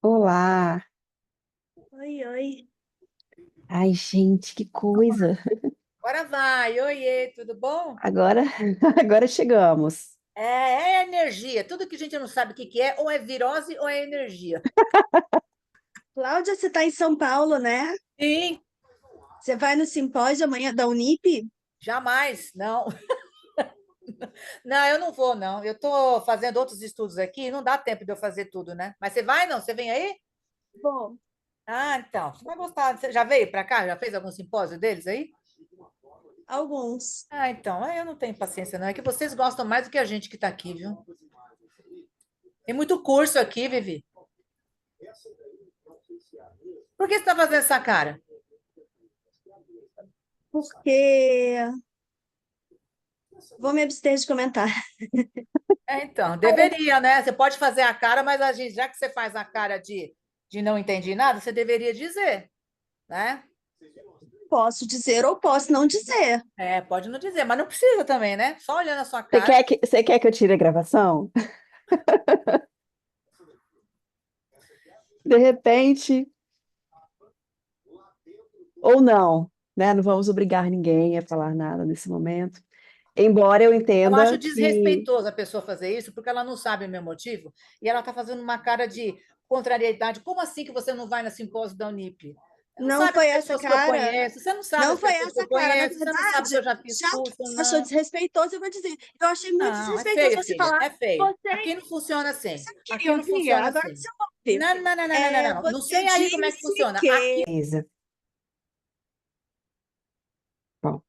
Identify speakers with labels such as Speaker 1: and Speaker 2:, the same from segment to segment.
Speaker 1: Olá!
Speaker 2: Oi, oi.
Speaker 1: Ai, gente, que coisa!
Speaker 3: Agora vai, oiê, tudo bom?
Speaker 1: Agora, agora chegamos.
Speaker 3: É energia, tudo que a gente não sabe o que que é, ou é virose ou é energia.
Speaker 2: Cláudia, você está em São Paulo, né?
Speaker 3: Sim,
Speaker 2: Você vai no simpósio amanhã da Unip?
Speaker 3: jamais, não. Não, eu não vou, não. Eu estou fazendo outros estudos aqui, não dá tempo de eu fazer tudo, né? Mas você vai, não? Você vem aí?
Speaker 2: Bom,
Speaker 3: Ah, então, você vai gostar. Você já veio para cá? Já fez algum simpósio deles aí?
Speaker 2: alguns.
Speaker 3: Ah, então, eu não tenho paciência, não. É que vocês gostam mais do que a gente que está aqui, viu? Tem muito curso aqui, Vivi. Por que você está fazendo essa cara?
Speaker 2: Porque vou me abster de comentar.
Speaker 3: É, então, deveria, né? Você pode fazer a cara, mas a gente, já que você faz a cara de não entendi nada, você deveria dizer, né?
Speaker 2: Posso dizer ou posso não dizer.
Speaker 3: É, pode não dizer, mas não precisa também, né? Só olhando a sua
Speaker 1: Você
Speaker 3: cara.
Speaker 1: quer que eu tire a gravação? De repente, ou não, né? Não vamos obrigar ninguém a falar nada nesse momento. Embora eu
Speaker 3: Eu acho
Speaker 1: entenda que.
Speaker 3: desrespeitoso a pessoa fazer isso, porque ela não sabe o meu motivo, e ela está fazendo uma cara de contrariedade. Como assim que você não vai na simpósio da Unip? Você não
Speaker 2: Não
Speaker 3: sabe as
Speaker 2: foi essa
Speaker 3: pessoas que eu
Speaker 2: cara.
Speaker 3: conheço, você não sabe
Speaker 2: Não
Speaker 3: as
Speaker 2: foi
Speaker 3: pessoas que
Speaker 2: essa
Speaker 3: eu
Speaker 2: cara. Na
Speaker 3: conheço, você não sabe se eu
Speaker 2: verdade,
Speaker 3: já fiz
Speaker 2: já que
Speaker 3: curso ou
Speaker 2: você achou
Speaker 3: não.
Speaker 2: desrespeitoso, eu vou dizer. Eu achei muito
Speaker 3: Não, é
Speaker 2: desrespeitoso
Speaker 3: feio,
Speaker 2: você
Speaker 3: filha,
Speaker 2: falar.
Speaker 3: é feio.
Speaker 2: Aqui
Speaker 3: Aqui não funciona assim.
Speaker 2: você queria
Speaker 3: Aqui não
Speaker 2: ouvir?
Speaker 3: funciona
Speaker 2: Agora
Speaker 3: assim.
Speaker 2: você ouve.
Speaker 3: Não, não, não, não, não, não, não. Não
Speaker 2: Você
Speaker 3: sei aí como é que
Speaker 2: disse
Speaker 3: funciona.
Speaker 2: que.
Speaker 3: Aqui.
Speaker 1: Isa, bom,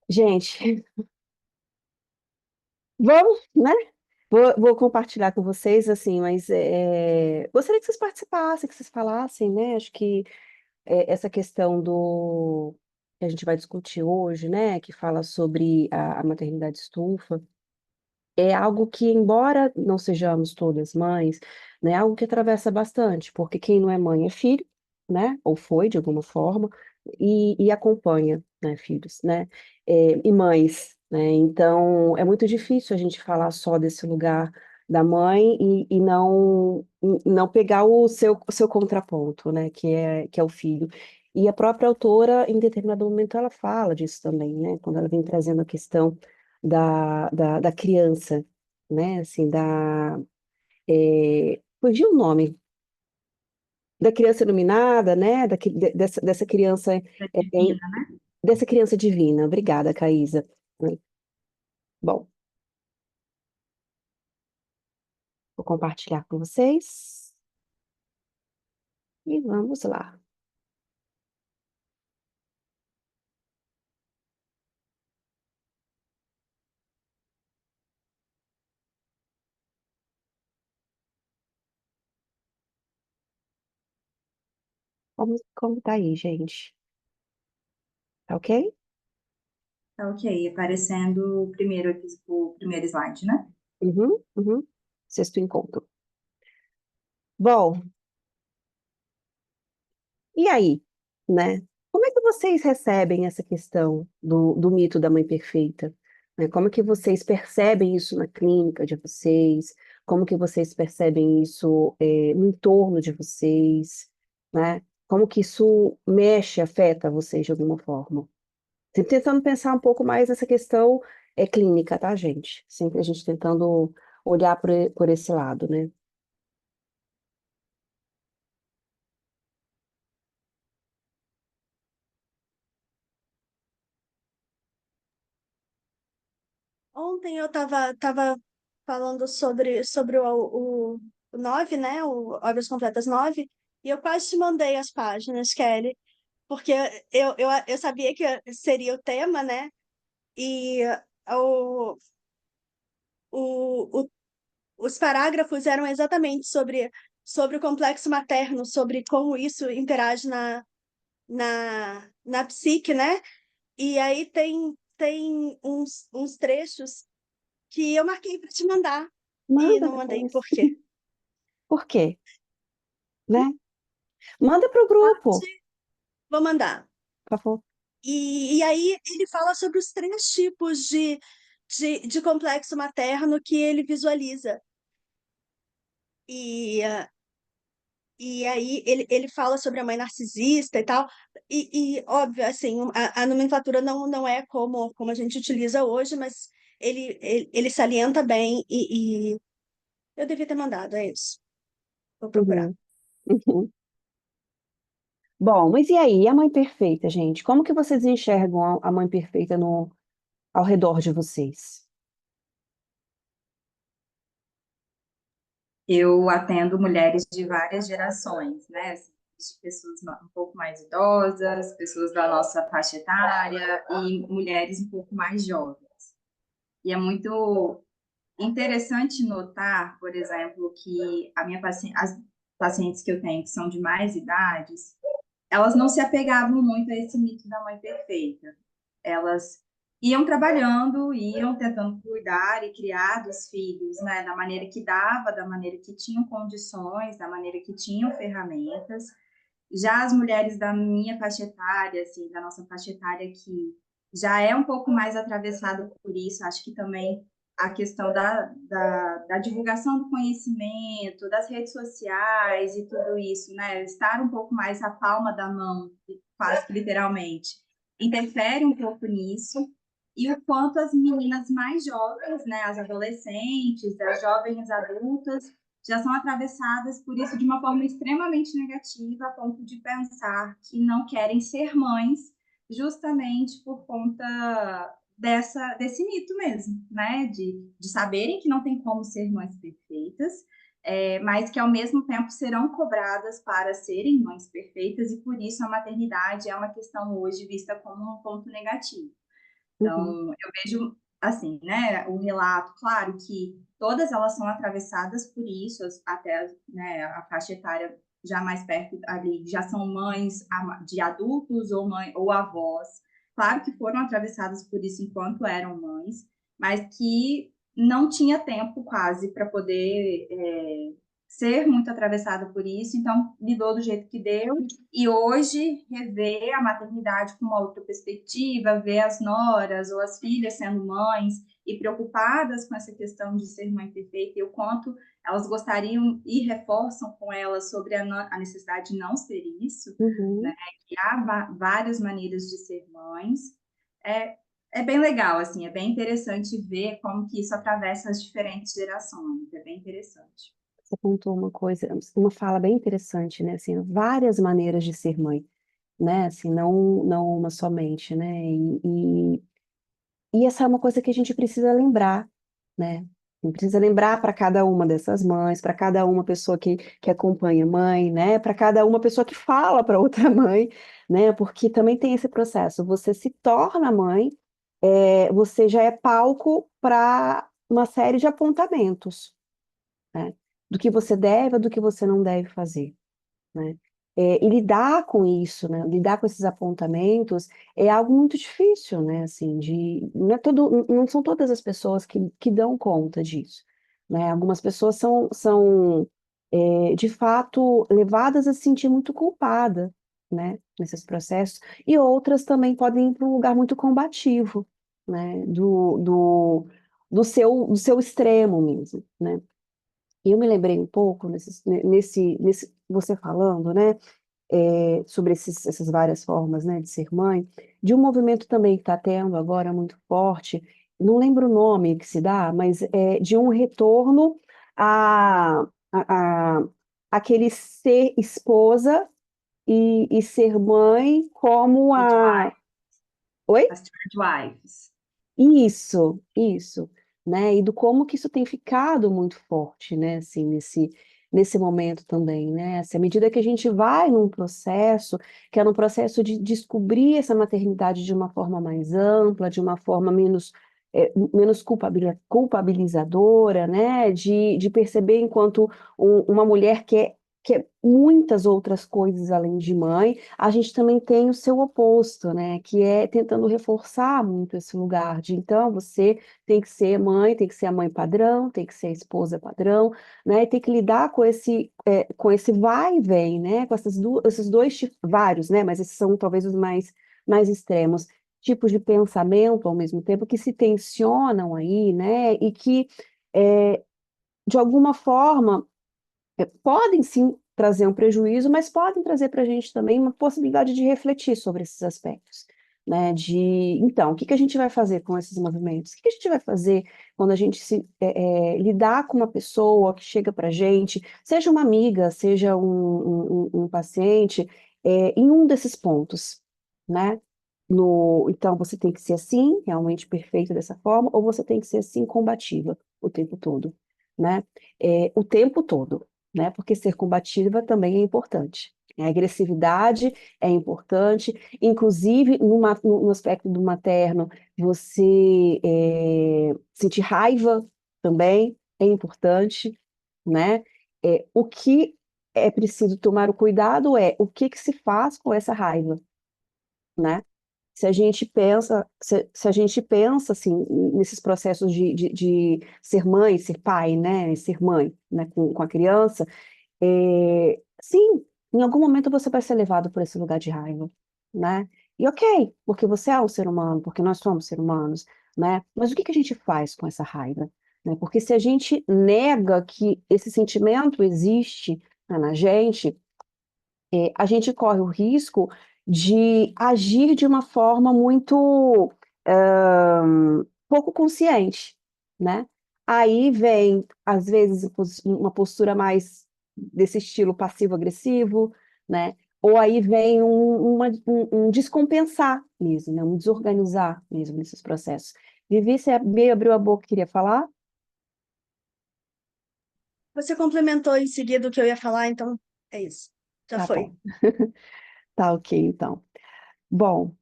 Speaker 1: gente, vamos, né? Vou compartilhar com vocês, assim, mas gostaria que vocês participassem, que vocês falassem, né? Acho que essa questão do que a gente vai discutir hoje, né, que fala sobre a maternidade estufa, é algo que, embora não sejamos todas mães, né, é algo que atravessa bastante, porque quem não é mãe é filho, né, ou foi de alguma forma, e acompanha, né, filhos, né, e mães, né, então é muito difícil a gente falar só desse lugar da mãe e não pegar o seu contraponto, né, que é o filho. E a própria autora, em determinado momento, ela fala disso também, né, quando ela vem trazendo a questão da criança, né? Assim, fugiu o nome, da criança iluminada, né? Dessa criança, dessa criança divina. Obrigada, Caísa. Né? Bom, vou compartilhar com vocês e vamos lá. Como tá aí, gente? Tá ok?
Speaker 4: Tá ok, aparecendo o primeiro slide, né?
Speaker 1: Uhum, uhum. Sexto encontro. Bom, e aí, né? Como é que vocês recebem essa questão do mito da mãe perfeita? Né? Como é que vocês percebem isso na clínica de vocês? Como que vocês percebem isso, no entorno de vocês? Né? Como que isso mexe, afeta vocês de alguma forma? Sempre tentando pensar um pouco mais nessa questão clínica, tá, gente? Sempre a gente tentando olhar por esse lado, né?
Speaker 2: Ontem eu tava falando sobre o 9, né? O Obras Completas 9, e eu quase te mandei as páginas, Kelly, porque eu sabia que seria o tema, né? E o, o, o, os parágrafos eram exatamente sobre o complexo materno, sobre como isso interage na psique, né? E aí tem uns trechos que eu marquei para te mandar e
Speaker 1: Manda
Speaker 2: não mandei.
Speaker 1: depois.
Speaker 2: Por quê?
Speaker 1: Por quê? Né? Manda para o grupo,
Speaker 2: Vou mandar.
Speaker 1: por favor.
Speaker 2: E aí ele fala sobre os 3 tipos de complexo materno que ele visualiza. E, e aí ele fala sobre a mãe narcisista e tal. Óbvio, assim, a nomenclatura não é como a gente utiliza hoje, mas ele salienta bem e eu devia ter mandado, é isso. Vou procurar.
Speaker 1: Uhum, uhum. Bom, mas e aí, e a mãe perfeita, gente? Como que vocês enxergam a mãe perfeita ao redor de vocês?
Speaker 4: Eu atendo mulheres de várias gerações, né? Assim, de pessoas um pouco mais idosas, pessoas da nossa faixa etária e mulheres um pouco mais jovens. E é muito interessante notar, por exemplo, que as pacientes que eu tenho que são de mais idades, elas não se apegavam muito a esse mito da mãe perfeita. Elas iam trabalhando, iam tentando cuidar e criar dos filhos, né, da maneira que dava, da maneira que tinham condições, da maneira que tinham ferramentas. Já as mulheres da minha faixa etária, assim, da nossa faixa etária, que já é um pouco mais atravessado por isso, acho que também a questão da divulgação do conhecimento, das redes sociais e tudo isso, né? Estar um pouco mais à palma da mão, quase que literalmente, interfere um pouco nisso. E o quanto as meninas mais jovens, né, as adolescentes, as jovens adultas, já são atravessadas por isso de uma forma extremamente negativa, a ponto de pensar que não querem ser mães, justamente por conta desse mito mesmo, né? De saberem que não tem como ser mães perfeitas, mas que ao mesmo tempo serão cobradas para serem mães perfeitas, e por isso a maternidade é uma questão hoje vista como um ponto negativo.
Speaker 1: Uhum,
Speaker 4: Então, eu vejo assim, né, o relato, claro que todas elas são atravessadas por isso, até, né, a faixa etária já mais perto ali, já são mães de adultos ou mãe ou avós. Claro que foram atravessadas por isso enquanto eram mães, mas que não tinha tempo quase para poder ser muito atravessada por isso, então lidou do jeito que deu, e hoje rever a maternidade com uma outra perspectiva, ver as noras ou as filhas sendo mães e preocupadas com essa questão de ser mãe perfeita e o quanto elas gostariam e reforçam com elas sobre a necessidade de não ser isso, né?
Speaker 1: uhum.
Speaker 4: Que há várias maneiras de ser mães. É bem legal, assim, é bem interessante ver como que isso atravessa as diferentes gerações, é bem interessante.
Speaker 1: Você contou uma coisa, uma fala bem interessante, né? Assim, várias maneiras de ser mãe, né? Assim, não uma somente, né? E essa é uma coisa que a gente precisa lembrar, né? A gente precisa lembrar para cada uma dessas mães, para cada uma pessoa que acompanha a mãe, né? Para cada uma pessoa que fala para outra mãe, né? Porque também tem esse processo. Você se torna mãe, você já é palco para uma série de apontamentos, né? Do que você deve ou do que você não deve fazer, né? E lidar com isso, né? Lidar com esses apontamentos é algo muito difícil, né? Assim, não são todas as pessoas que dão conta disso, né? Algumas pessoas são de fato levadas a se sentir muito culpada, né? Nesses processos, e outras também podem ir para um lugar muito combativo, né? Do seu extremo mesmo, né? E eu me lembrei um pouco nesse você falando, né, sobre essas várias formas, né, de ser mãe, de um movimento também que está tendo agora muito forte, não lembro o nome que se dá, mas é de um retorno a, a, a aquele ser esposa e ser mãe como a... Oi?
Speaker 4: As third wives.
Speaker 1: Isso, né? E do como que isso tem ficado muito forte, né? Assim, nesse momento também, né? Assim, à medida que a gente vai num processo, que é um processo de descobrir essa maternidade de uma forma mais ampla, de uma forma menos culpabilizadora, né? De perceber enquanto uma mulher que é muitas outras coisas além de mãe, a gente também tem o seu oposto, né? Que é tentando reforçar muito esse lugar de então você tem que ser mãe, tem que ser a mãe padrão, tem que ser a esposa padrão, né? E tem que lidar com esse vai e vem, né? Com esses dois tipos, vários, né? Mas esses são talvez os mais extremos, tipos de pensamento ao mesmo tempo que se tensionam aí, né? E que é, de alguma forma podem sim trazer um prejuízo, mas podem trazer para a gente também uma possibilidade de refletir sobre esses aspectos, né? Então, o que que a gente vai fazer com esses movimentos? O que que a gente vai fazer quando a gente lidar com uma pessoa que chega para a gente, seja uma amiga, seja um paciente, em um desses pontos, né? Então, você tem que ser assim, realmente perfeita dessa forma, ou você tem que ser assim, combativa o tempo todo, né? O tempo todo, né? Porque ser combativa também é importante. A agressividade é importante, inclusive no aspecto do materno, você sentir raiva também é importante, né? O que é preciso tomar o cuidado é o que que se faz com essa raiva, né? Se a gente pensa assim, nesses processos de ser mãe, ser pai, né? Ser mãe, né? Com a criança, sim, em algum momento você vai ser levado por esse lugar de raiva, né? E ok, porque você é um ser humano, porque nós somos seres humanos, né? Mas o que que a gente faz com essa raiva, né? Porque se a gente nega que esse sentimento existe, né, na gente, a gente corre o risco de agir de uma forma muito pouco consciente, né? Aí vem, às vezes, uma postura mais desse estilo passivo-agressivo, né? Ou aí vem um descompensar mesmo, né? Um desorganizar mesmo nesses processos. Vivi, você meio abriu a boca, queria falar?
Speaker 2: Você complementou em seguida o que eu ia falar, então é isso. Já
Speaker 1: Tá
Speaker 2: foi.
Speaker 1: bom. Tá ok, então. Bom,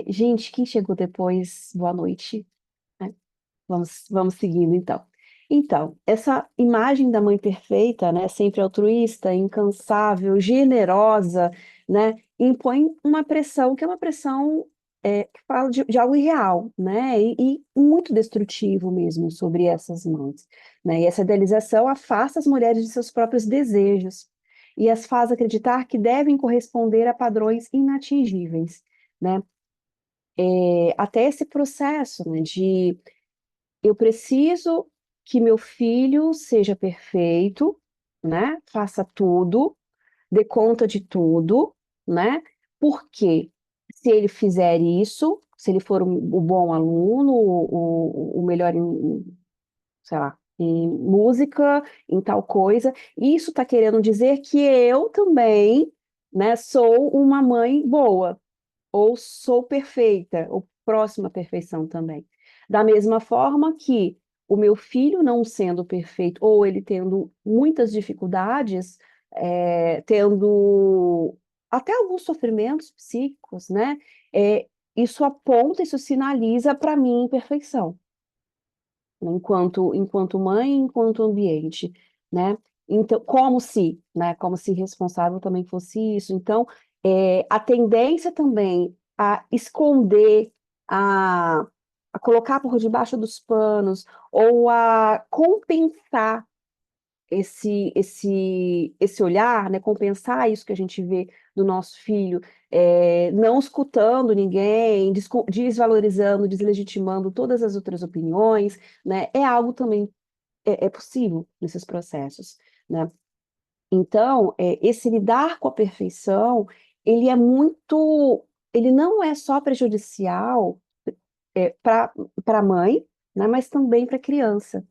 Speaker 1: gente, quem chegou depois, boa noite, né? Vamos seguindo, então. Então, essa imagem da mãe perfeita, né, sempre altruísta, incansável, generosa, né, impõe uma pressão que é uma pressão que fala de algo irreal, né, e muito destrutivo mesmo sobre essas mães, né, e essa idealização afasta as mulheres de seus próprios desejos e as faz acreditar que devem corresponder a padrões inatingíveis, né, até esse processo, né, de eu preciso que meu filho seja perfeito, né? Faça tudo, dê conta de tudo, né? Porque se ele fizer isso, se ele for o bom aluno, o melhor sei lá, em música, em tal coisa, isso está querendo dizer que eu também, né, sou uma mãe boa ou sou perfeita, ou próxima à perfeição também. Da mesma forma que o meu filho não sendo perfeito, ou ele tendo muitas dificuldades, tendo até alguns sofrimentos psíquicos, né? Isso aponta, isso sinaliza para mim imperfeição, né? Enquanto mãe, enquanto ambiente, né? Então, como se responsável também fosse isso. Então, a tendência também a esconder, a, a colocar por debaixo dos panos, ou a compensar esse olhar, né, compensar isso que a gente vê do nosso filho, não escutando ninguém, desvalorizando, deslegitimando todas as outras opiniões, né, é algo também possível nesses processos, né? Então, esse lidar com a perfeição, ele não é só prejudicial para a mãe, né, mas também para a criança,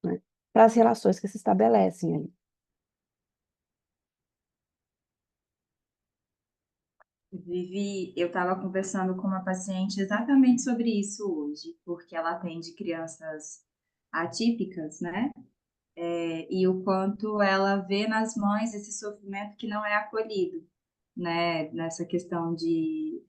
Speaker 1: né, para as relações que se estabelecem ali.
Speaker 4: Vivi, eu estava conversando com uma paciente exatamente sobre isso hoje, porque ela atende crianças atípicas, né? E o quanto ela vê nas mães esse sofrimento que não é acolhido, né? Nessa questão de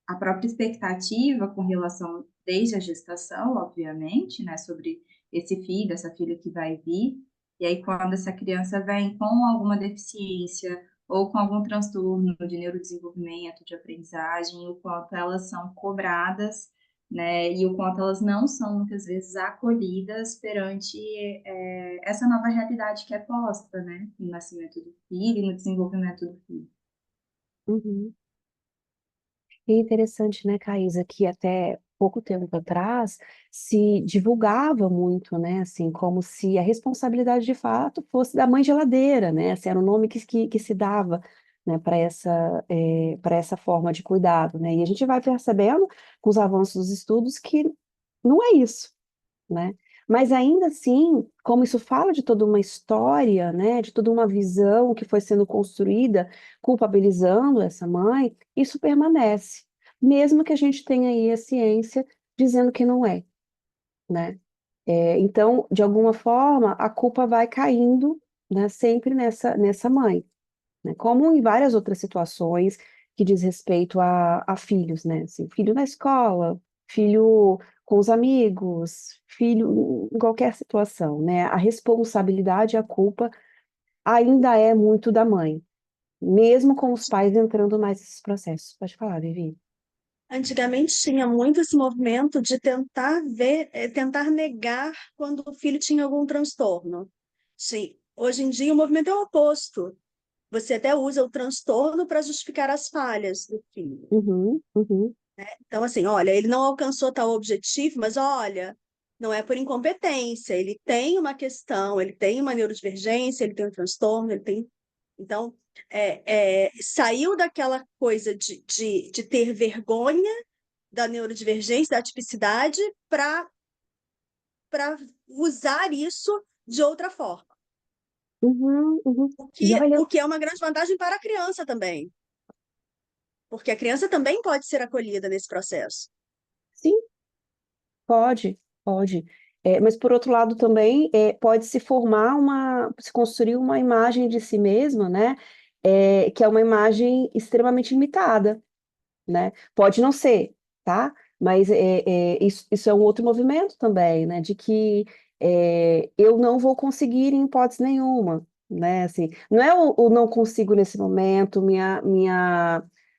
Speaker 4: a própria expectativa com relação desde a gestação, obviamente, né, sobre esse filho, essa filha que vai vir. E aí, quando essa criança vem com alguma deficiência ou com algum transtorno de neurodesenvolvimento, de aprendizagem, o quanto elas são cobradas, né, e o quanto elas não são muitas vezes acolhidas perante essa nova realidade que é posta, né, no nascimento do filho e no desenvolvimento do filho.
Speaker 1: Uhum. E é interessante, né, Caísa, que até pouco tempo atrás se divulgava muito, né, assim, como se a responsabilidade de fato fosse da mãe geladeira, né, assim, era o nome que se dava, né, para essa forma de cuidado, né, e a gente vai percebendo com os avanços dos estudos que não é isso, né? Mas ainda assim, como isso fala de toda uma história, né, de toda uma visão que foi sendo construída, culpabilizando essa mãe, isso permanece, mesmo que a gente tenha aí a ciência dizendo que não é, né? Então, de alguma forma, a culpa vai caindo, né, sempre nessa mãe, né? Como em várias outras situações que diz respeito a filhos, né? Assim, filho na escola, filho com os amigos, filho em qualquer situação, né? A responsabilidade, a culpa ainda é muito da mãe, mesmo com os pais entrando mais nesses processos. Pode falar, Vivi.
Speaker 2: Antigamente tinha muito esse movimento de tentar ver, tentar negar quando o filho tinha algum transtorno. Sim, hoje em dia o movimento é o oposto. Você até usa o transtorno para justificar as falhas do filho.
Speaker 1: Uhum, uhum,
Speaker 2: Então, assim, olha, ele não alcançou tal objetivo, mas olha, não é por incompetência, ele tem uma questão, ele tem uma neurodivergência, ele tem um transtorno, ele tem. Então, saiu daquela coisa de ter vergonha da neurodivergência, da tipicidade, para usar isso de outra forma.
Speaker 1: uhum, uhum.
Speaker 2: O
Speaker 1: E
Speaker 2: que,
Speaker 1: olha,
Speaker 2: o que é uma grande vantagem para a criança também, porque a criança também pode ser acolhida nesse processo.
Speaker 1: sim, pode, pode. Mas por outro lado também pode se formar se construir uma imagem de si mesma, né? Que é uma imagem extremamente limitada, né? Pode não ser, tá? Mas isso é um outro movimento também, né? De que eu não vou conseguir em hipótese nenhuma, né? Assim, não é o não consigo nesse momento,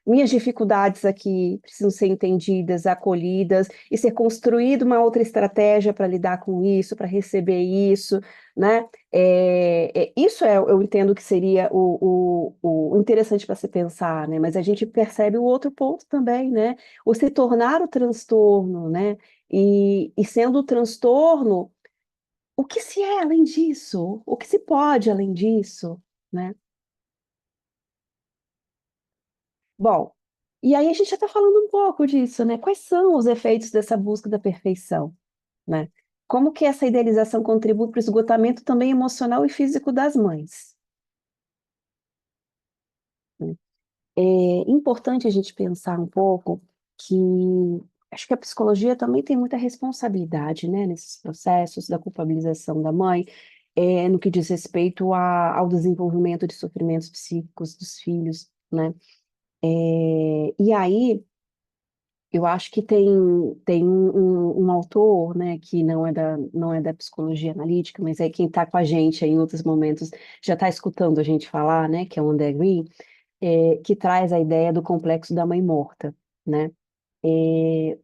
Speaker 1: minhas dificuldades aqui precisam ser entendidas, acolhidas, e ser construída uma outra estratégia para lidar com isso, para receber isso, né? Isso eu entendo que seria o interessante para se pensar, né? Mas a gente percebe o outro ponto também, né? O se tornar o transtorno, né? E sendo o transtorno, o que se é além disso? O que se pode além disso, né? Bom, e aí a gente já está falando um pouco disso, né? Quais são os efeitos dessa busca da perfeição, né? Como que essa idealização contribui para o esgotamento também emocional e físico das mães, né? É importante a gente pensar um pouco que acho que a psicologia também tem muita responsabilidade, né, nesses processos da culpabilização da mãe, no que diz respeito ao desenvolvimento de sofrimentos psíquicos dos filhos, né? E aí eu acho que tem um autor, né, que não é da psicologia analítica, mas é quem está com a gente aí em outros momentos, já está escutando a gente falar, né, que é o André Green, que traz a ideia do complexo da mãe morta, né? É,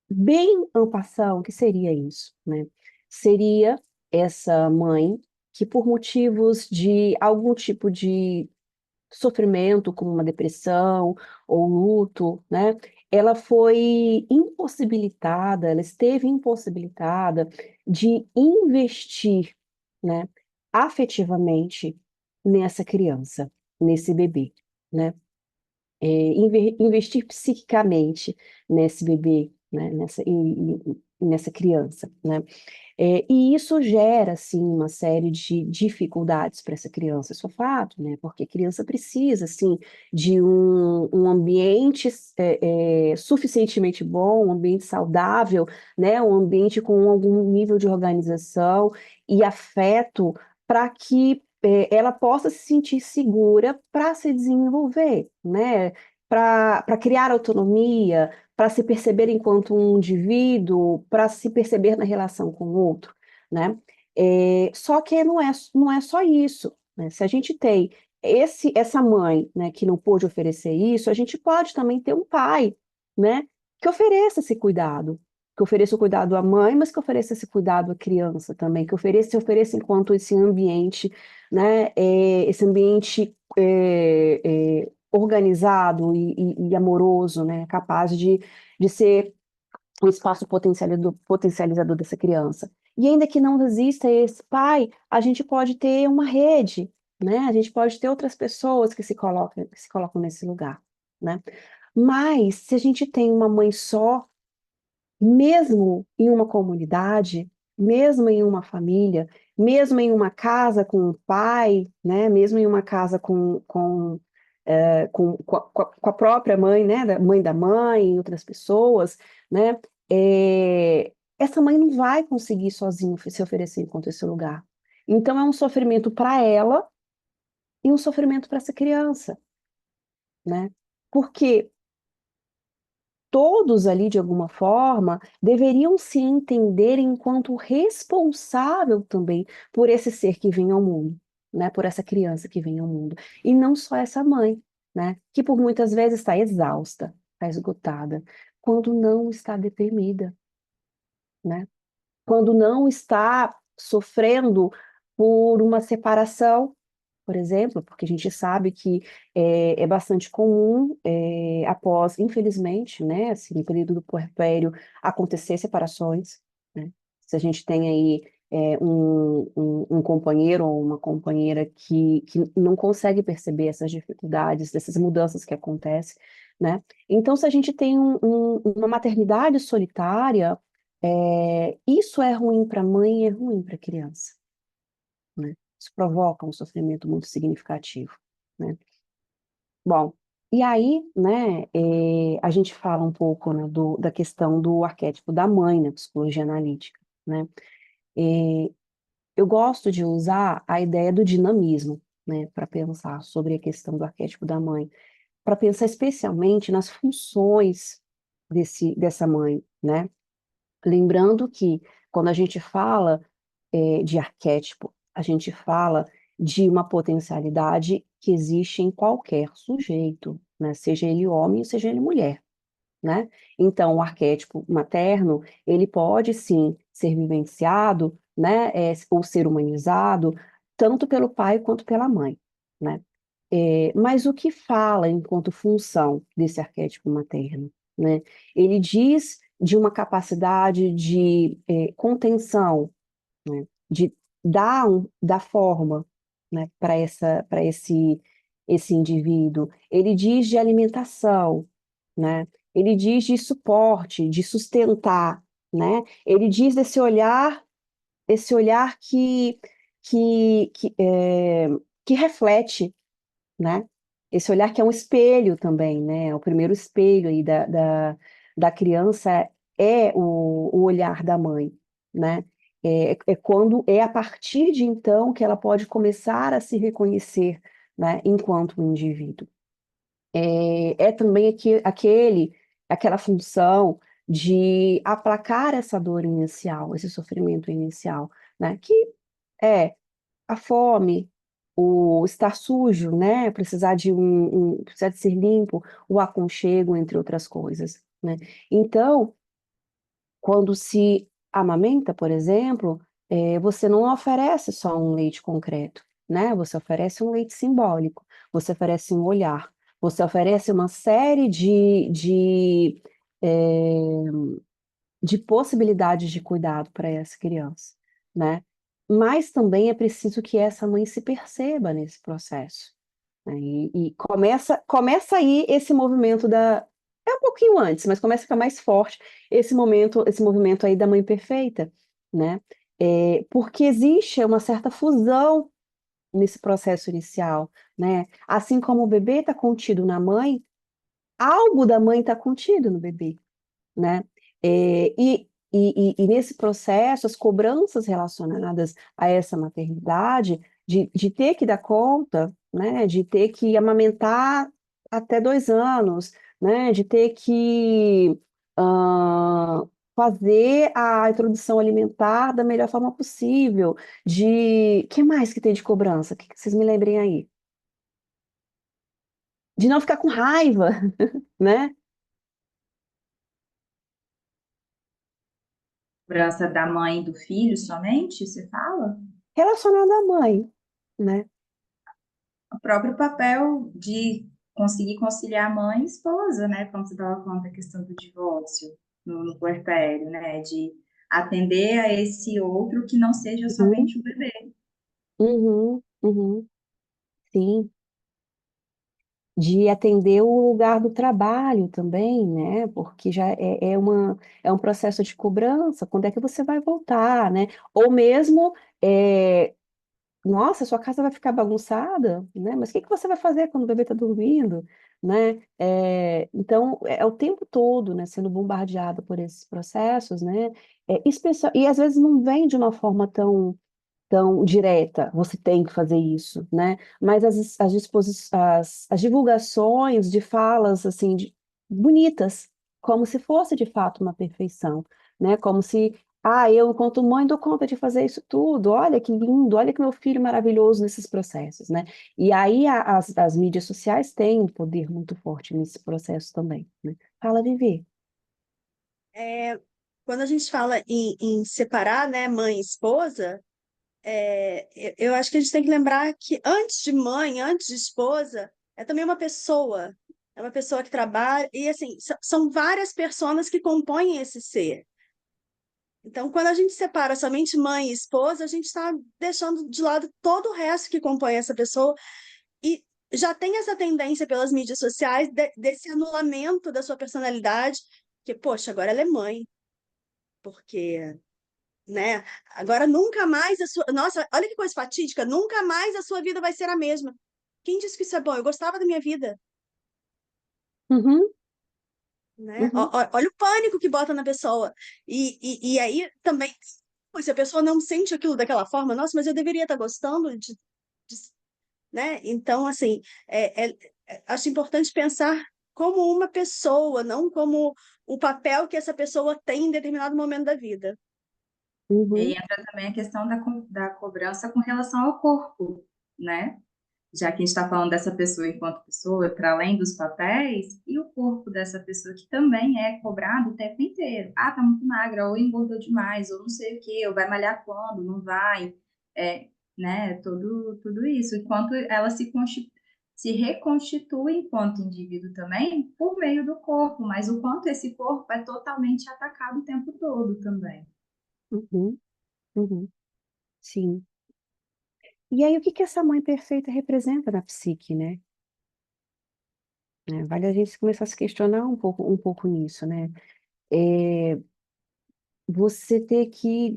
Speaker 1: bem en passant, o que seria isso, né? Seria essa mãe que, por motivos de algum tipo de sofrimento, como uma depressão ou luto, né? Ela foi impossibilitada, ela esteve impossibilitada de investir, né, afetivamente nessa criança, nesse bebê, né? Investir psiquicamente nesse bebê, né? Nessa criança, né? E isso gera, assim, uma série de dificuldades para essa criança, isso é fato, né? Porque a criança precisa, assim, de um ambiente suficientemente bom, um ambiente saudável, né? Um ambiente com algum nível de organização e afeto para que ela possa se sentir segura para se desenvolver, né? para criar autonomia, para se perceber enquanto um indivíduo, para se perceber na relação com o outro, né? Só que não é só isso, né? Se a gente tem essa mãe, né, que não pôde oferecer isso, a gente pode também ter um pai, né, que ofereça esse cuidado, que ofereça o cuidado à mãe, mas que ofereça esse cuidado à criança também, que ofereça enquanto esse ambiente, né, esse ambiente organizado e amoroso, né, capaz de ser um espaço potencializador dessa criança. E ainda que não exista esse pai, a gente pode ter uma rede, né? A gente pode ter outras pessoas que se colocam nesse lugar, né? Mas se a gente tem uma mãe só, mesmo em uma comunidade, mesmo em uma família, mesmo em uma casa com um pai, né? Mesmo em uma casa com a própria mãe, né? Mãe da mãe, e outras pessoas, né? Essa mãe não vai conseguir sozinha se oferecer enquanto esse lugar. Então é um sofrimento para ela e um sofrimento para essa criança, né? Porque todos ali, de alguma forma, deveriam se entender enquanto responsável também por esse ser que vem ao mundo, né? Por essa criança que vem ao mundo. E não só essa mãe, né? Que por muitas vezes está exausta, está esgotada, quando não está deprimida, né? Quando não está sofrendo por uma separação, por exemplo, porque a gente sabe que é bastante comum, após, infelizmente, né, assim, no período do puerpério, acontecer separações, né? Se a gente tem aí um companheiro ou uma companheira que não consegue perceber essas dificuldades, dessas mudanças que acontecem, né? Então, se a gente tem uma maternidade solitária, isso é ruim para a mãe e é ruim para a criança, né? Isso provoca um sofrimento muito significativo, né? Bom, e aí, né, a gente fala um pouco, né, da questão do arquétipo da mãe na psicologia analítica, né? Eu gosto de usar a ideia do dinamismo, né, para pensar sobre a questão do arquétipo da mãe, para pensar especialmente nas funções dessa mãe, né? Lembrando que quando a gente fala de arquétipo, a gente fala de uma potencialidade que existe em qualquer sujeito, né? Seja ele homem, seja ele mulher, né? Então, o arquétipo materno, ele pode sim ser vivenciado, né? Ou ser humanizado, tanto pelo pai quanto pela mãe, né? Mas o que fala enquanto função desse arquétipo materno, né? Ele diz de uma capacidade de contenção, né? De dar forma, né, para esse indivíduo. Ele diz de alimentação, né? Ele diz de suporte, de sustentar, né? Ele diz desse olhar, que, que, é, que reflete, né? Esse olhar que é um espelho também, né? O primeiro espelho aí da criança é o olhar da mãe, né? É a partir de então que ela pode começar a se reconhecer, né, enquanto um indivíduo. É também aquela função de aplacar essa dor inicial, esse sofrimento inicial, né? Que é a fome, o estar sujo, né? Precisar de ser limpo, o aconchego, entre outras coisas, né? Então, quando se amamenta, por exemplo, você não oferece só um leite concreto, né? Você oferece um leite simbólico, você oferece um olhar, você oferece uma série de possibilidades de cuidado para essa criança, né? Mas também é preciso que essa mãe se perceba nesse processo, né? E começa aí esse movimento é um pouquinho antes, mas começa a ficar mais forte esse movimento aí da mãe perfeita, né? Porque existe uma certa fusão nesse processo inicial, né? Assim como o bebê está contido na mãe, algo da mãe está contido no bebê, né? E nesse processo, as cobranças relacionadas a essa maternidade, de ter que dar conta, né? De ter que amamentar até 2 anos, né? De ter que ah, fazer a introdução alimentar da melhor forma possível. Que mais que tem de cobrança? Que vocês me lembrem aí? De não ficar com raiva, né?
Speaker 4: Cobrança da mãe e do filho somente, você fala?
Speaker 1: Relacionado à mãe, né?
Speaker 4: O próprio papel de conseguir conciliar mãe e esposa, né? Como você estava falando da questão do divórcio no puerpério, né? De atender a esse outro que não seja
Speaker 1: Uhum,
Speaker 4: somente o bebê.
Speaker 1: uhum, uhum, sim. De atender o lugar do trabalho também, né? Porque já é um processo de cobrança. Quando é que você vai voltar, né? Ou mesmo, nossa, sua casa vai ficar bagunçada, né? Mas o que que você vai fazer quando o bebê está dormindo, né? Então, é o tempo todo, né? Sendo bombardeado por esses processos, né? E às vezes não vem de uma forma tão direta, você tem que fazer isso, né? Mas as divulgações de falas, assim, bonitas, como se fosse de fato uma perfeição, né? Como se, eu, enquanto mãe, dou conta de fazer isso tudo, olha que lindo, olha que meu filho maravilhoso nesses processos, né? E aí as mídias sociais têm um poder muito forte nesse processo também, né? Fala, Vivi.
Speaker 2: É, quando a gente fala em separar, né, mãe e esposa, eu acho que a gente tem que lembrar que antes de mãe, antes de esposa, é também uma pessoa. É uma pessoa que trabalha, e assim, são várias pessoas que compõem esse ser. Então, quando a gente separa somente mãe e esposa, a gente está deixando de lado todo o resto que compõe essa pessoa, e já tem essa tendência pelas mídias sociais desse anulamento da sua personalidade, que, poxa, agora ela é mãe, porque, né? Agora nunca mais a sua. Nossa, olha que coisa fatídica, nunca mais a sua vida vai ser a mesma. Quem disse que isso é bom? Eu gostava da minha vida,
Speaker 1: Uhum,
Speaker 2: né?
Speaker 1: uhum,
Speaker 2: Olha o pânico que bota na pessoa. E aí também, pô, se a pessoa não sente aquilo daquela forma, nossa, mas eu deveria estar gostando de- né? Então, assim, acho importante pensar como uma pessoa, não como o papel que essa pessoa tem em determinado momento da vida.
Speaker 4: E aí
Speaker 1: uhum,
Speaker 4: entra também a questão da cobrança com relação ao corpo, né? Já que a gente está falando dessa pessoa enquanto pessoa, para além dos papéis, e o corpo dessa pessoa que também é cobrado o tempo inteiro. Ah, tá muito magra, ou engordou demais, ou não sei o quê, ou vai malhar quando, não vai, né? Tudo isso. Enquanto ela se reconstitui enquanto indivíduo também por meio do corpo, mas o quanto esse corpo é totalmente atacado o tempo todo também.
Speaker 1: uhum, uhum, sim. E aí, o que que essa mãe perfeita representa na psique, né? Vale a gente começar a se questionar um pouco nisso, né? É, você ter que,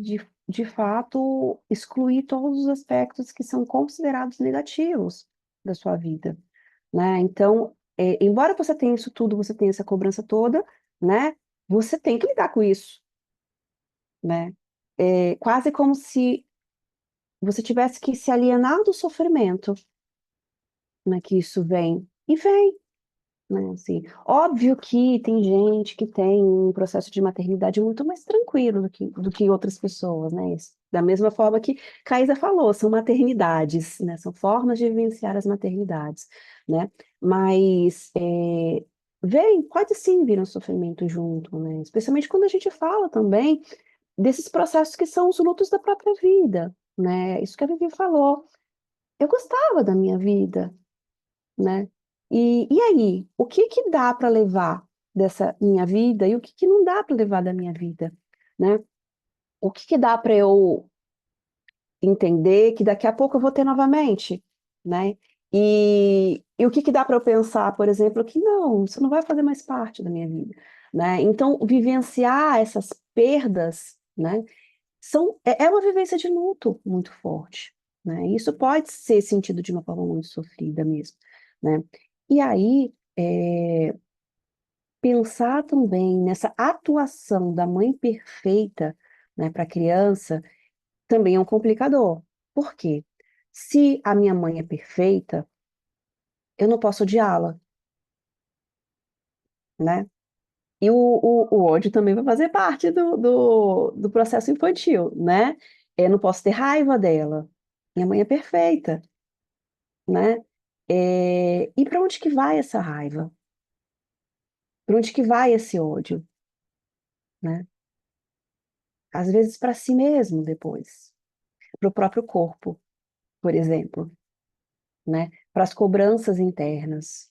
Speaker 1: de fato, excluir todos os aspectos que são considerados negativos da sua vida, né? Então, embora você tenha isso tudo, você tenha essa cobrança toda, né? Você tem que lidar com isso, né? É quase como se você tivesse que se alienar do sofrimento, né, que isso vem. E vem, né? Assim, óbvio que tem gente que tem um processo de maternidade muito mais tranquilo do que outras pessoas, né? Da mesma forma que Caísa falou, são maternidades, né? São formas de vivenciar as maternidades, né? Mas pode sim vir um sofrimento junto, né? Especialmente quando a gente fala também desses processos que são os lutos da própria vida, né? Isso que a Vivi falou. Eu gostava da minha vida, né? E aí, o que que dá para levar dessa minha vida e o que que não dá para levar da minha vida, né? O que que dá para eu entender que daqui a pouco eu vou ter novamente, né? E o que que dá para eu pensar, por exemplo, que não, isso não vai fazer mais parte da minha vida, né? Então, vivenciar essas perdas, né? É uma vivência de luto muito forte, né? Isso pode ser sentido de uma forma muito sofrida mesmo, né? E aí, pensar também nessa atuação da mãe perfeita, né, para a criança, também é um complicador. Por quê? Se a minha mãe é perfeita, eu não posso odiá-la, né? E o ódio também vai fazer parte do processo infantil, né? Eu não posso ter raiva dela. Minha mãe é perfeita, né? E para onde que vai essa raiva? Para onde que vai esse ódio, né? Às vezes para si mesmo depois, para o próprio corpo, por exemplo, né? Para as cobranças internas,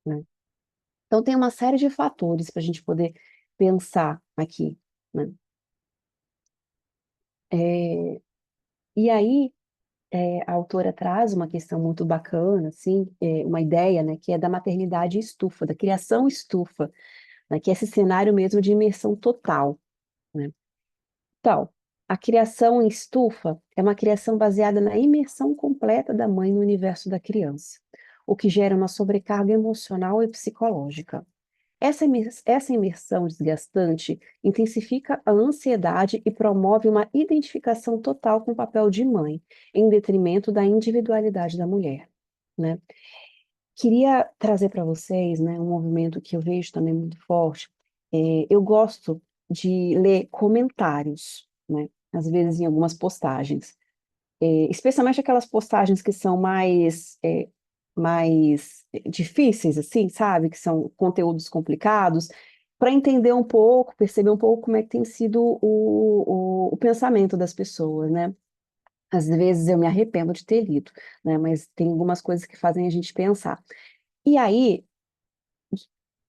Speaker 1: né? Então tem uma série de fatores para a gente poder pensar aqui, né? É, e aí a autora traz uma questão muito bacana, assim, uma ideia, né, que é da maternidade estufa, da criação estufa, né, que é esse cenário mesmo de imersão total, né? Então, a criação em estufa é uma criação baseada na imersão completa da mãe no universo da criança, o que gera uma sobrecarga emocional e psicológica. Essa imersão desgastante intensifica a ansiedade e promove uma identificação total com o papel de mãe, em detrimento da individualidade da mulher, né? Queria trazer para vocês, né, um movimento que eu vejo também muito forte. Eu gosto de ler comentários, né, às vezes em algumas postagens, especialmente aquelas postagens que são mais difíceis, assim, sabe? Que são conteúdos complicados, para entender um pouco, perceber um pouco como é que tem sido o pensamento das pessoas, né? Às vezes eu me arrependo de ter lido, né? Mas tem algumas coisas que fazem a gente pensar. E aí,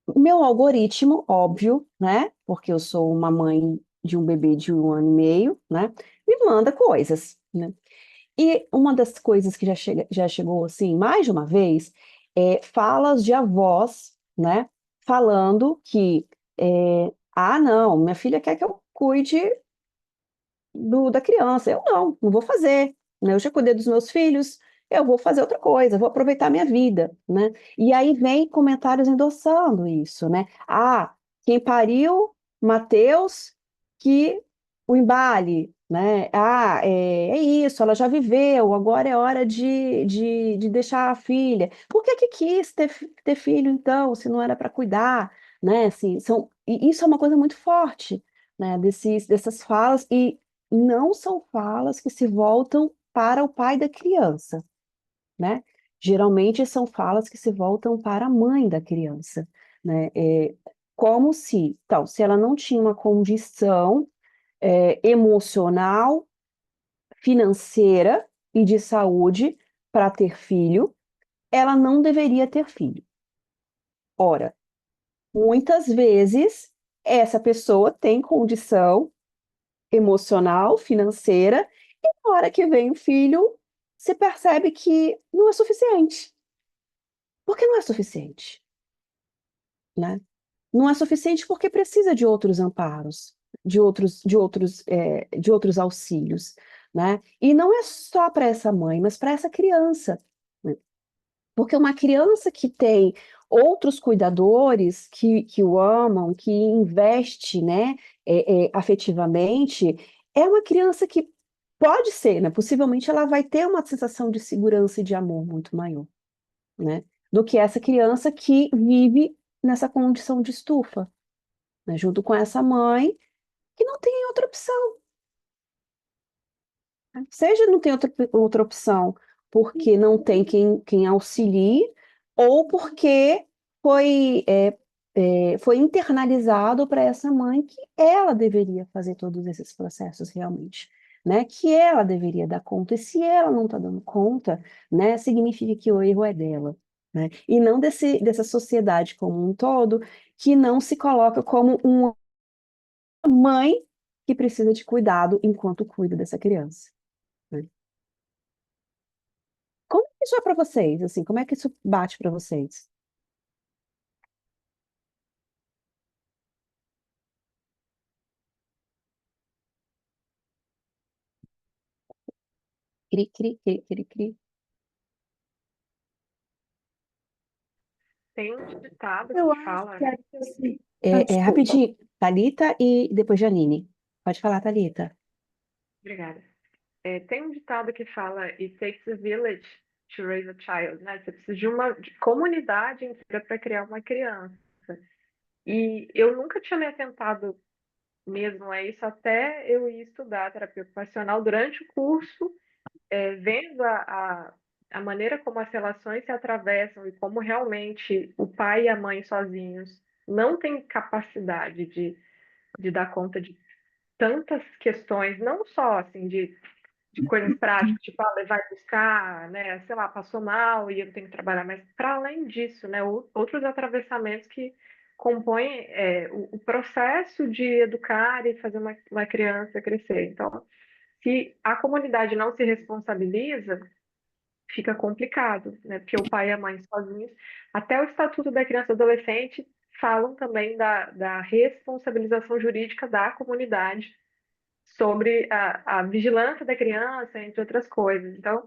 Speaker 1: o meu algoritmo, óbvio, né? Porque eu sou uma mãe de um bebê de 1 ano e meio, né? Me manda coisas, né? E uma das coisas que já chegou assim mais de uma vez é falas de avós, né? Falando que não, minha filha quer que eu cuide da criança. Eu não vou fazer, né? Eu já cuidei dos meus filhos, eu vou fazer outra coisa, vou aproveitar minha vida, né? E aí vem comentários endossando isso, né? Ah, quem pariu, Mateus, que o embale, né? Ah, é isso, ela já viveu, agora é hora de deixar a filha. Por que que quis ter filho, então, se não era para cuidar, né? Assim, e isso é uma coisa muito forte, né? Dessas falas, e não são falas que se voltam para o pai da criança, né? Geralmente são falas que se voltam para a mãe da criança, né? Como se, então, se ela não tinha uma condição emocional, financeira e de saúde para ter filho, ela não deveria ter filho. Ora, muitas vezes essa pessoa tem condição emocional, financeira, e na hora que vem o filho, se percebe que não é suficiente. Por que não é suficiente, né? Não é suficiente porque precisa de outros amparos, de outros auxílios, né? E não é só para essa mãe, mas para essa criança, né? Porque uma criança que tem outros cuidadores que o amam, que investe, né, afetivamente, é uma criança que pode ser, né? Possivelmente ela vai ter uma sensação de segurança e de amor muito maior, né? Do que essa criança que vive nessa condição de estufa, né? Junto com essa mãe que não tem outra opção, né? Seja não tem outra opção porque não tem quem auxilie, ou porque foi internalizado para essa mãe que ela deveria fazer todos esses processos realmente, né? Que ela deveria dar conta, e se ela não está dando conta, né, significa que o erro é dela, né? E não dessa sociedade como um todo, que não se coloca como uma mãe que precisa de cuidado enquanto cuida dessa criança, né? Como que isso é para vocês? Assim, como é que isso bate para vocês? Cri, cri, cri, cri, cri.
Speaker 5: Tem um ditado
Speaker 2: Eu
Speaker 5: que
Speaker 2: acho
Speaker 5: fala,
Speaker 2: que
Speaker 5: né?
Speaker 2: é assim. Desculpa.
Speaker 1: Rapidinho, Thalita e depois Janine. Pode falar, Thalita.
Speaker 5: Obrigada. Tem um ditado que fala It takes a village to raise a child, né? Você precisa de uma comunidade inteira para criar uma criança. E eu nunca tinha me atentado mesmo a isso até eu ir estudar terapia ocupacional durante o curso, vendo a maneira como as relações se atravessam e como realmente o pai e a mãe sozinhos não têm capacidade de dar conta de tantas questões, não só assim de coisas práticas, tipo, levar e buscar, né, sei lá, passou mal e eu tenho que trabalhar, mas para além disso, né, outros atravessamentos que compõem o processo de educar e fazer uma criança crescer. Então, se a comunidade não se responsabiliza, fica complicado, né, porque o pai e a mãe sozinhos, até o Estatuto da Criança e do Adolescente falam também da responsabilização jurídica da comunidade sobre a vigilância da criança, entre outras coisas. Então,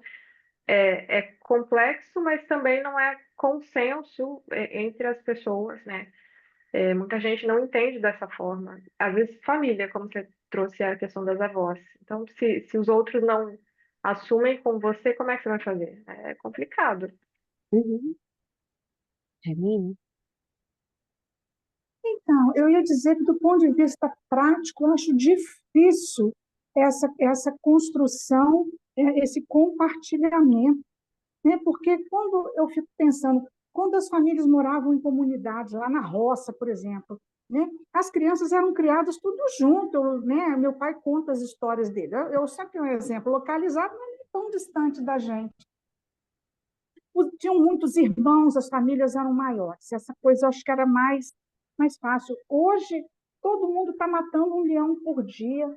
Speaker 5: é complexo, mas também não é consenso entre as pessoas, né? Muita gente não entende dessa forma. Às vezes, família, como você trouxe a questão das avós. Então, se os outros não assumem com você, como é que você vai fazer? É complicado.
Speaker 1: Uhum. Janine?
Speaker 6: Então, eu ia dizer que, do ponto de vista prático, eu acho difícil essa construção, esse compartilhamento, né? Porque quando eu fico pensando, quando as famílias moravam em comunidades, lá na roça, por exemplo, né? As crianças eram criadas tudo junto, né? Meu pai conta as histórias dele. Eu sempre tenho um exemplo localizado, mas não tão distante da gente. Tinham muitos irmãos, as famílias eram maiores. Essa coisa eu acho que era mais fácil. Hoje, todo mundo está matando um leão por dia,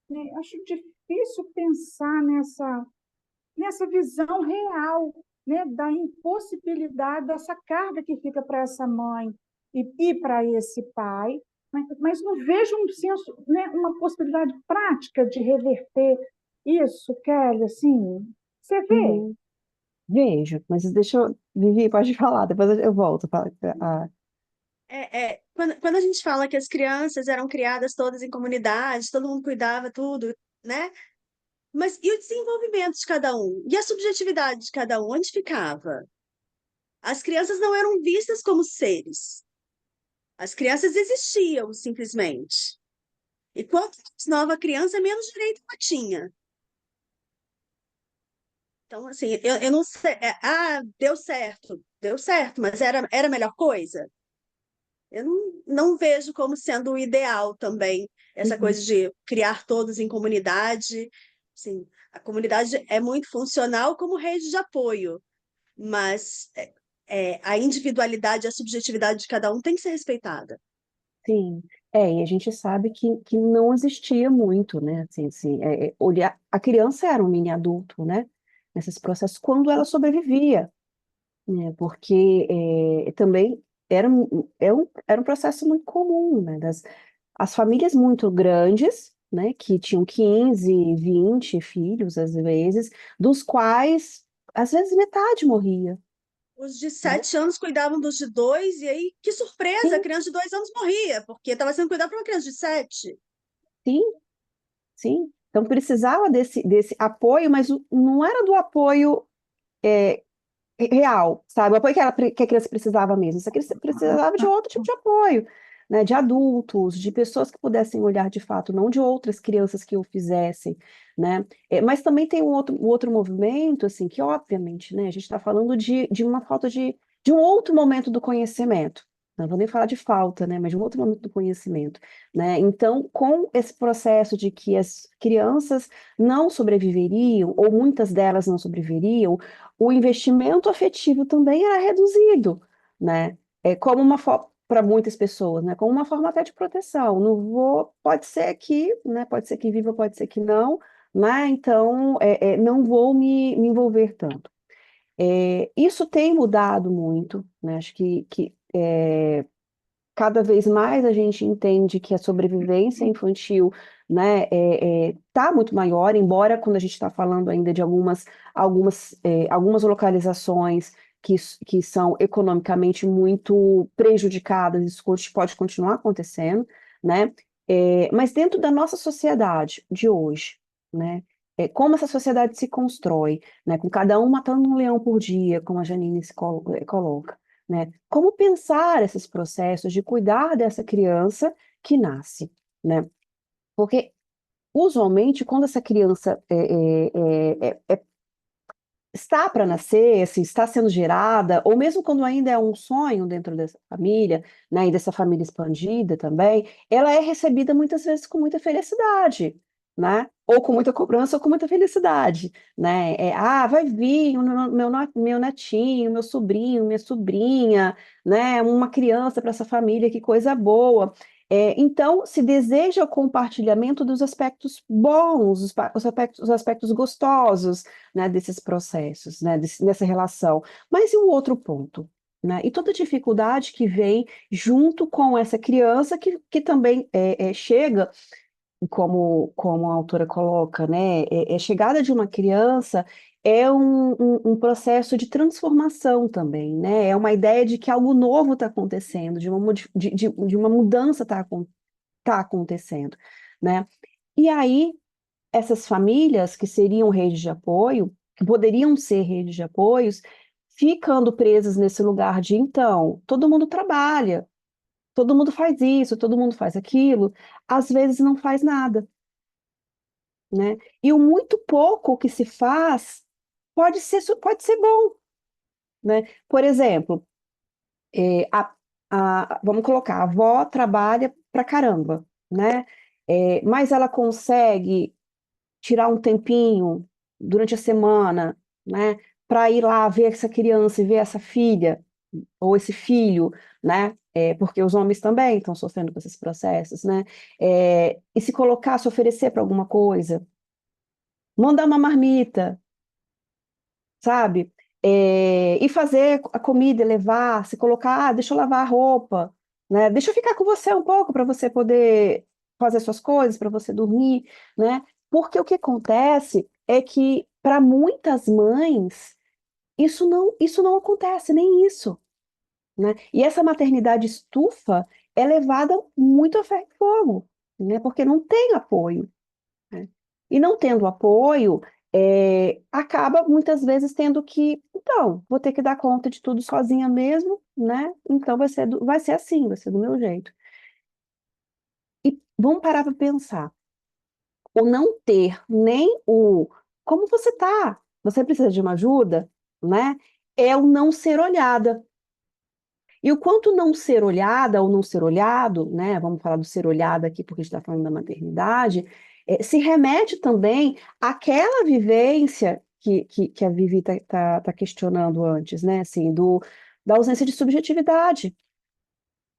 Speaker 6: né? Acho difícil pensar nessa visão real, né, da impossibilidade dessa carga que fica para essa mãe e para esse pai, mas não vejo um senso, né, uma possibilidade prática de reverter isso, Kelly, assim, você vê?
Speaker 1: Uhum. Vejo, mas deixa eu... Vivi, pode falar, depois eu volto.
Speaker 2: Quando a gente fala que as crianças eram criadas todas em comunidades, todo mundo cuidava tudo, né? Mas e o desenvolvimento de cada um? E a subjetividade de cada um? Onde ficava? As crianças não eram vistas como seres. As crianças existiam, simplesmente. E quanto mais nova a criança, menos direito ela tinha. Então, assim, eu não sei. Deu certo, mas era a melhor coisa? Eu não vejo como sendo o ideal também, essa
Speaker 1: Uhum.
Speaker 2: coisa de criar todos em comunidade. Assim, a comunidade é muito funcional como rede de apoio, mas a individualidade e a subjetividade de cada um tem que ser respeitada.
Speaker 1: Sim, e a gente sabe que não existia muito, né? Assim, olhar, a criança era um mini adulto, né? Nesses processos, quando ela sobrevivia, né? Porque também era um processo muito comum, né? As famílias muito grandes, né? Que tinham 15, 20 filhos, às vezes, dos quais, às vezes, metade morria,
Speaker 2: Os de
Speaker 1: né?
Speaker 2: 7 anos cuidavam dos de 2, e aí, que surpresa, a
Speaker 1: Sim,
Speaker 2: criança de 2 anos morria, porque estava sendo cuidada por uma criança de 7.
Speaker 1: sim. Sim, então precisava desse apoio, mas não era do apoio é, real, sabe? O apoio que a criança precisava mesmo. Isso aqui precisava de outro tipo de apoio, né? De adultos, de pessoas que pudessem olhar de fato, não de outras crianças que o fizessem, né? Mas também tem um outro movimento, assim, que obviamente, né? A gente está falando de uma falta de um outro momento do conhecimento. Não vou nem falar de falta, né? Mas de um outro momento do conhecimento, né? Então, com esse processo de que as crianças não sobreviveriam, ou muitas delas não sobreviveriam, o investimento afetivo também era reduzido, né? Como uma para muitas pessoas, né? Como uma forma até de proteção. Não vou, pode ser que, né? Pode ser que viva, pode ser que não, né? Então, não vou me envolver tanto. Isso tem mudado muito, né? Acho que cada vez mais a gente entende que a sobrevivência infantil, né, tá muito maior, embora quando a gente está falando ainda de algumas localizações que são economicamente muito prejudicadas, isso pode continuar acontecendo, né? Mas dentro da nossa sociedade de hoje, né? como essa sociedade se constrói, né? Com cada um matando um leão por dia, como a Janine coloca, né? Como pensar esses processos de cuidar dessa criança que nasce, né? Porque, usualmente, quando essa criança está para nascer, assim, está sendo gerada, ou mesmo quando ainda é um sonho dentro dessa família, né, e dessa família expandida também, ela é recebida muitas vezes com muita felicidade, né? Ou com muita cobrança ou com muita felicidade, né? Vai vir meu netinho, meu sobrinho, minha sobrinha, né? Uma criança para essa família, que coisa boa. Então, se deseja o compartilhamento dos aspectos bons, os aspectos gostosos, né, desses processos, né, nessa relação. Mas e o outro ponto? Né? E toda dificuldade que vem junto com essa criança que também chega, como a autora coloca, né, chegada de uma criança é um processo de transformação também, né? É uma ideia de que algo novo está acontecendo, de uma mudança tá acontecendo, né? E aí essas famílias que seriam redes de apoio, que poderiam ser redes de apoios, ficando presas nesse lugar de então, todo mundo trabalha, todo mundo faz isso, todo mundo faz aquilo, às vezes não faz nada, né? E o muito pouco que se faz pode ser bom, né? Por exemplo, é, a, vamos colocar, a avó trabalha pra caramba, né? Mas ela consegue tirar um tempinho durante a semana, né, para ir lá ver essa criança e ver essa filha ou esse filho, né, porque os homens também estão sofrendo com esses processos, né, e se colocar, se oferecer para alguma coisa, mandar uma marmita, sabe? E fazer a comida, e levar, se colocar, deixa eu lavar a roupa, né? Deixa eu ficar com você um pouco para você poder fazer suas coisas, para você dormir, né? Porque o que acontece é que para muitas mães isso não acontece, nem isso, né? E essa maternidade estufa é levada muito a ferro e fogo, né? Porque não tem apoio, né? E não tendo apoio, acaba muitas vezes tendo que, então, vou ter que dar conta de tudo sozinha mesmo, né? Então vai ser assim, vai ser do meu jeito. E vamos parar para pensar. O não ter nem o como você tá, você precisa de uma ajuda, né? É o não ser olhada. E o quanto não ser olhada ou não ser olhado, né? Vamos falar do ser olhada aqui porque a gente está falando da maternidade, se remete também àquela vivência que a Vivi está questionando antes, né? Assim, da ausência de subjetividade,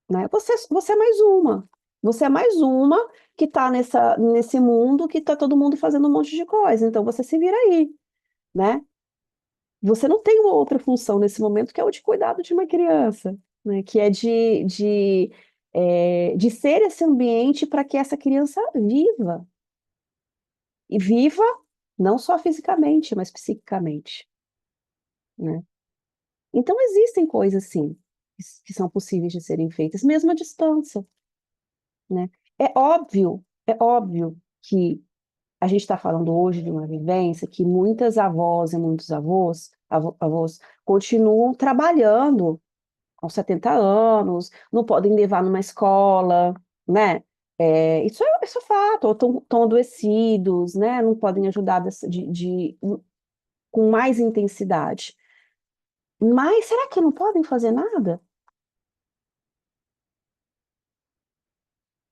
Speaker 1: né? Você é mais uma. Você é mais uma que está nesse mundo que está todo mundo fazendo um monte de coisa. Então você se vira aí, né? Você não tem uma outra função nesse momento que é o de cuidado de uma criança, né? Que é de ser esse ambiente para que essa criança viva. E viva não só fisicamente, mas psiquicamente, né? Então existem coisas, sim, que são possíveis de serem feitas, mesmo à distância, né? É óbvio que a gente está falando hoje de uma vivência que muitas avós e muitos avós continuam trabalhando com 70 anos, não podem levar numa escola, né? Isso é fato, ou estão adoecidos, né? Não podem ajudar com mais intensidade. Mas será que não podem fazer nada?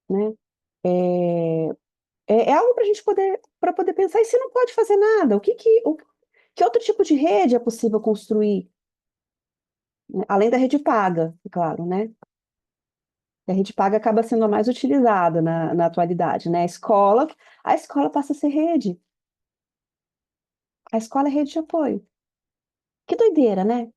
Speaker 1: Né? É, é algo para a gente poder pensar, e se não pode fazer nada, que outro tipo de rede é possível construir? Né? Além da rede paga, é claro, né? A rede paga acaba sendo a mais utilizada na atualidade, né? A escola passa a ser rede. A escola é rede de apoio. Que doideira, né?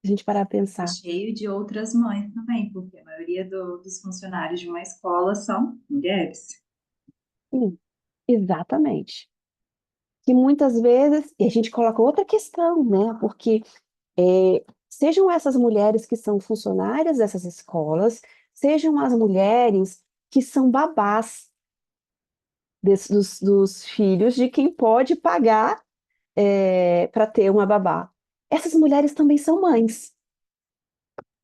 Speaker 1: A gente parar pra
Speaker 4: E
Speaker 1: pensar.
Speaker 4: cheio de outras mães também, porque a maioria dos funcionários de uma escola são mulheres.
Speaker 1: Sim, exatamente. Que muitas vezes, e a gente coloca outra questão, né? Porque sejam essas mulheres que são funcionárias dessas escolas, sejam as mulheres que são babás, dos filhos de quem pode pagar para ter uma babá. Essas mulheres também são mães,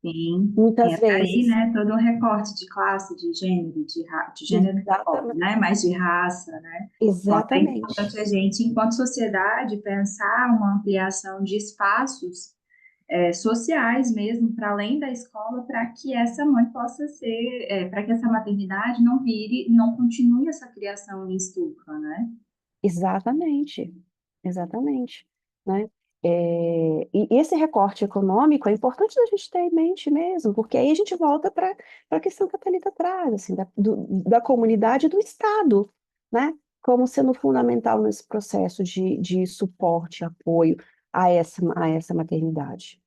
Speaker 4: Sim,
Speaker 1: muitas
Speaker 4: entra aí,
Speaker 1: vezes.
Speaker 4: né, todo um recorte de classe, de gênero, de gênero, não,
Speaker 1: Exatamente.
Speaker 4: né, mas de raça, né? Quanto é
Speaker 1: Exatamente.
Speaker 4: importante a gente, enquanto sociedade, pensar uma ampliação de espaços sociais mesmo, para além da escola, para que essa mãe possa ser, para que essa maternidade não vire, não continue essa criação em estufa, né?
Speaker 1: Exatamente, exatamente, né? E esse recorte econômico é importante a gente ter em mente mesmo, porque aí a gente volta para a questão que a Thalita traz, assim, da comunidade e do Estado, né? Como sendo fundamental nesse processo de suporte, apoio a essa maternidade,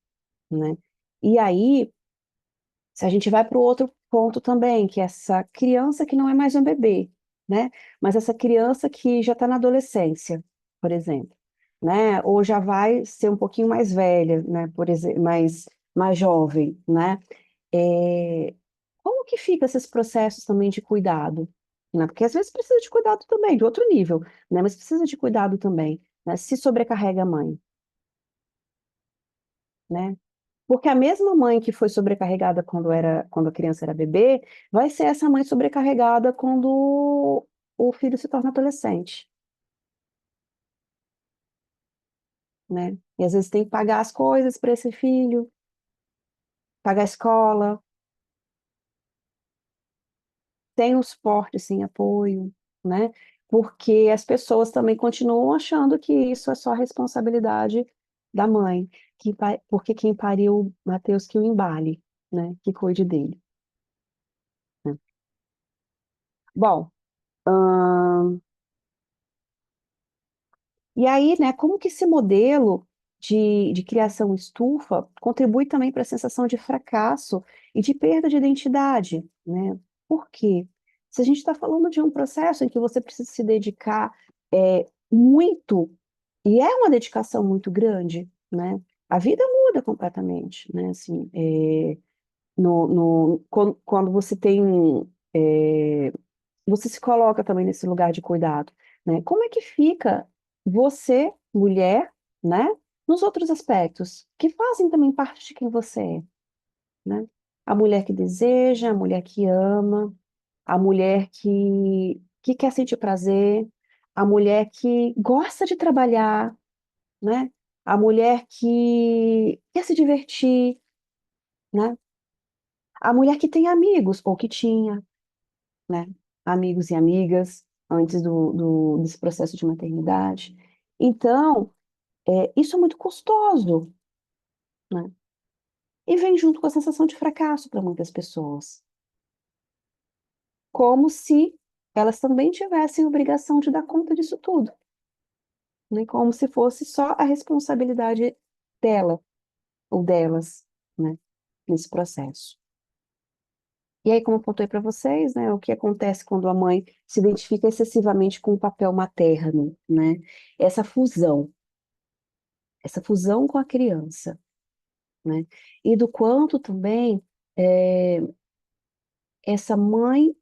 Speaker 1: né? E aí, se a gente vai para o outro ponto também, que é essa criança que não é mais um bebê, né? Mas essa criança que já está na adolescência, por exemplo, né? Ou já vai ser um pouquinho mais velha, né? Por exemplo, mais jovem, né? É, Como que fica esses processos também de cuidado? Né? Porque às vezes precisa de cuidado também, de outro nível, né? Mas precisa de cuidado também, né? Se sobrecarrega a mãe, né? Porque a mesma mãe que foi sobrecarregada quando a criança era bebê, vai ser essa mãe sobrecarregada quando o filho se torna adolescente, né? E às vezes tem que pagar as coisas para esse filho, pagar a escola, sem o suporte, sem apoio, né? Porque as pessoas também continuam achando que isso é só responsabilidade da mãe, porque quem pariu Mateus que o embale, né? Que cuide dele, né? Bom, e aí, né, como que esse modelo de criação estufa contribui também para a sensação de fracasso e de perda de identidade, né? Por quê? Se a gente está falando de um processo em que você precisa se dedicar muito, e é uma dedicação muito grande, né? A vida muda completamente, né? Assim, quando você tem é, você se coloca também nesse lugar de cuidado, né? Como é que fica você, mulher, né? Nos outros aspectos que fazem também parte de quem você é, né? A mulher que deseja, a mulher que ama, a mulher que quer sentir prazer, a mulher que gosta de trabalhar, né? A mulher que quer se divertir, né? A mulher que tem amigos, ou que tinha, né? Amigos e amigas antes desse processo de maternidade. Então, isso é muito custoso, né? E vem junto com a sensação de fracasso para muitas pessoas, como se elas também tivessem obrigação de dar conta disso tudo, né? Como se fosse só a responsabilidade dela ou delas, né? Nesse processo. E aí, como eu contei para vocês, né, o que acontece quando a mãe se identifica excessivamente com o papel materno, né? Essa fusão, essa fusão com a criança, né? E do quanto também é, essa mãe,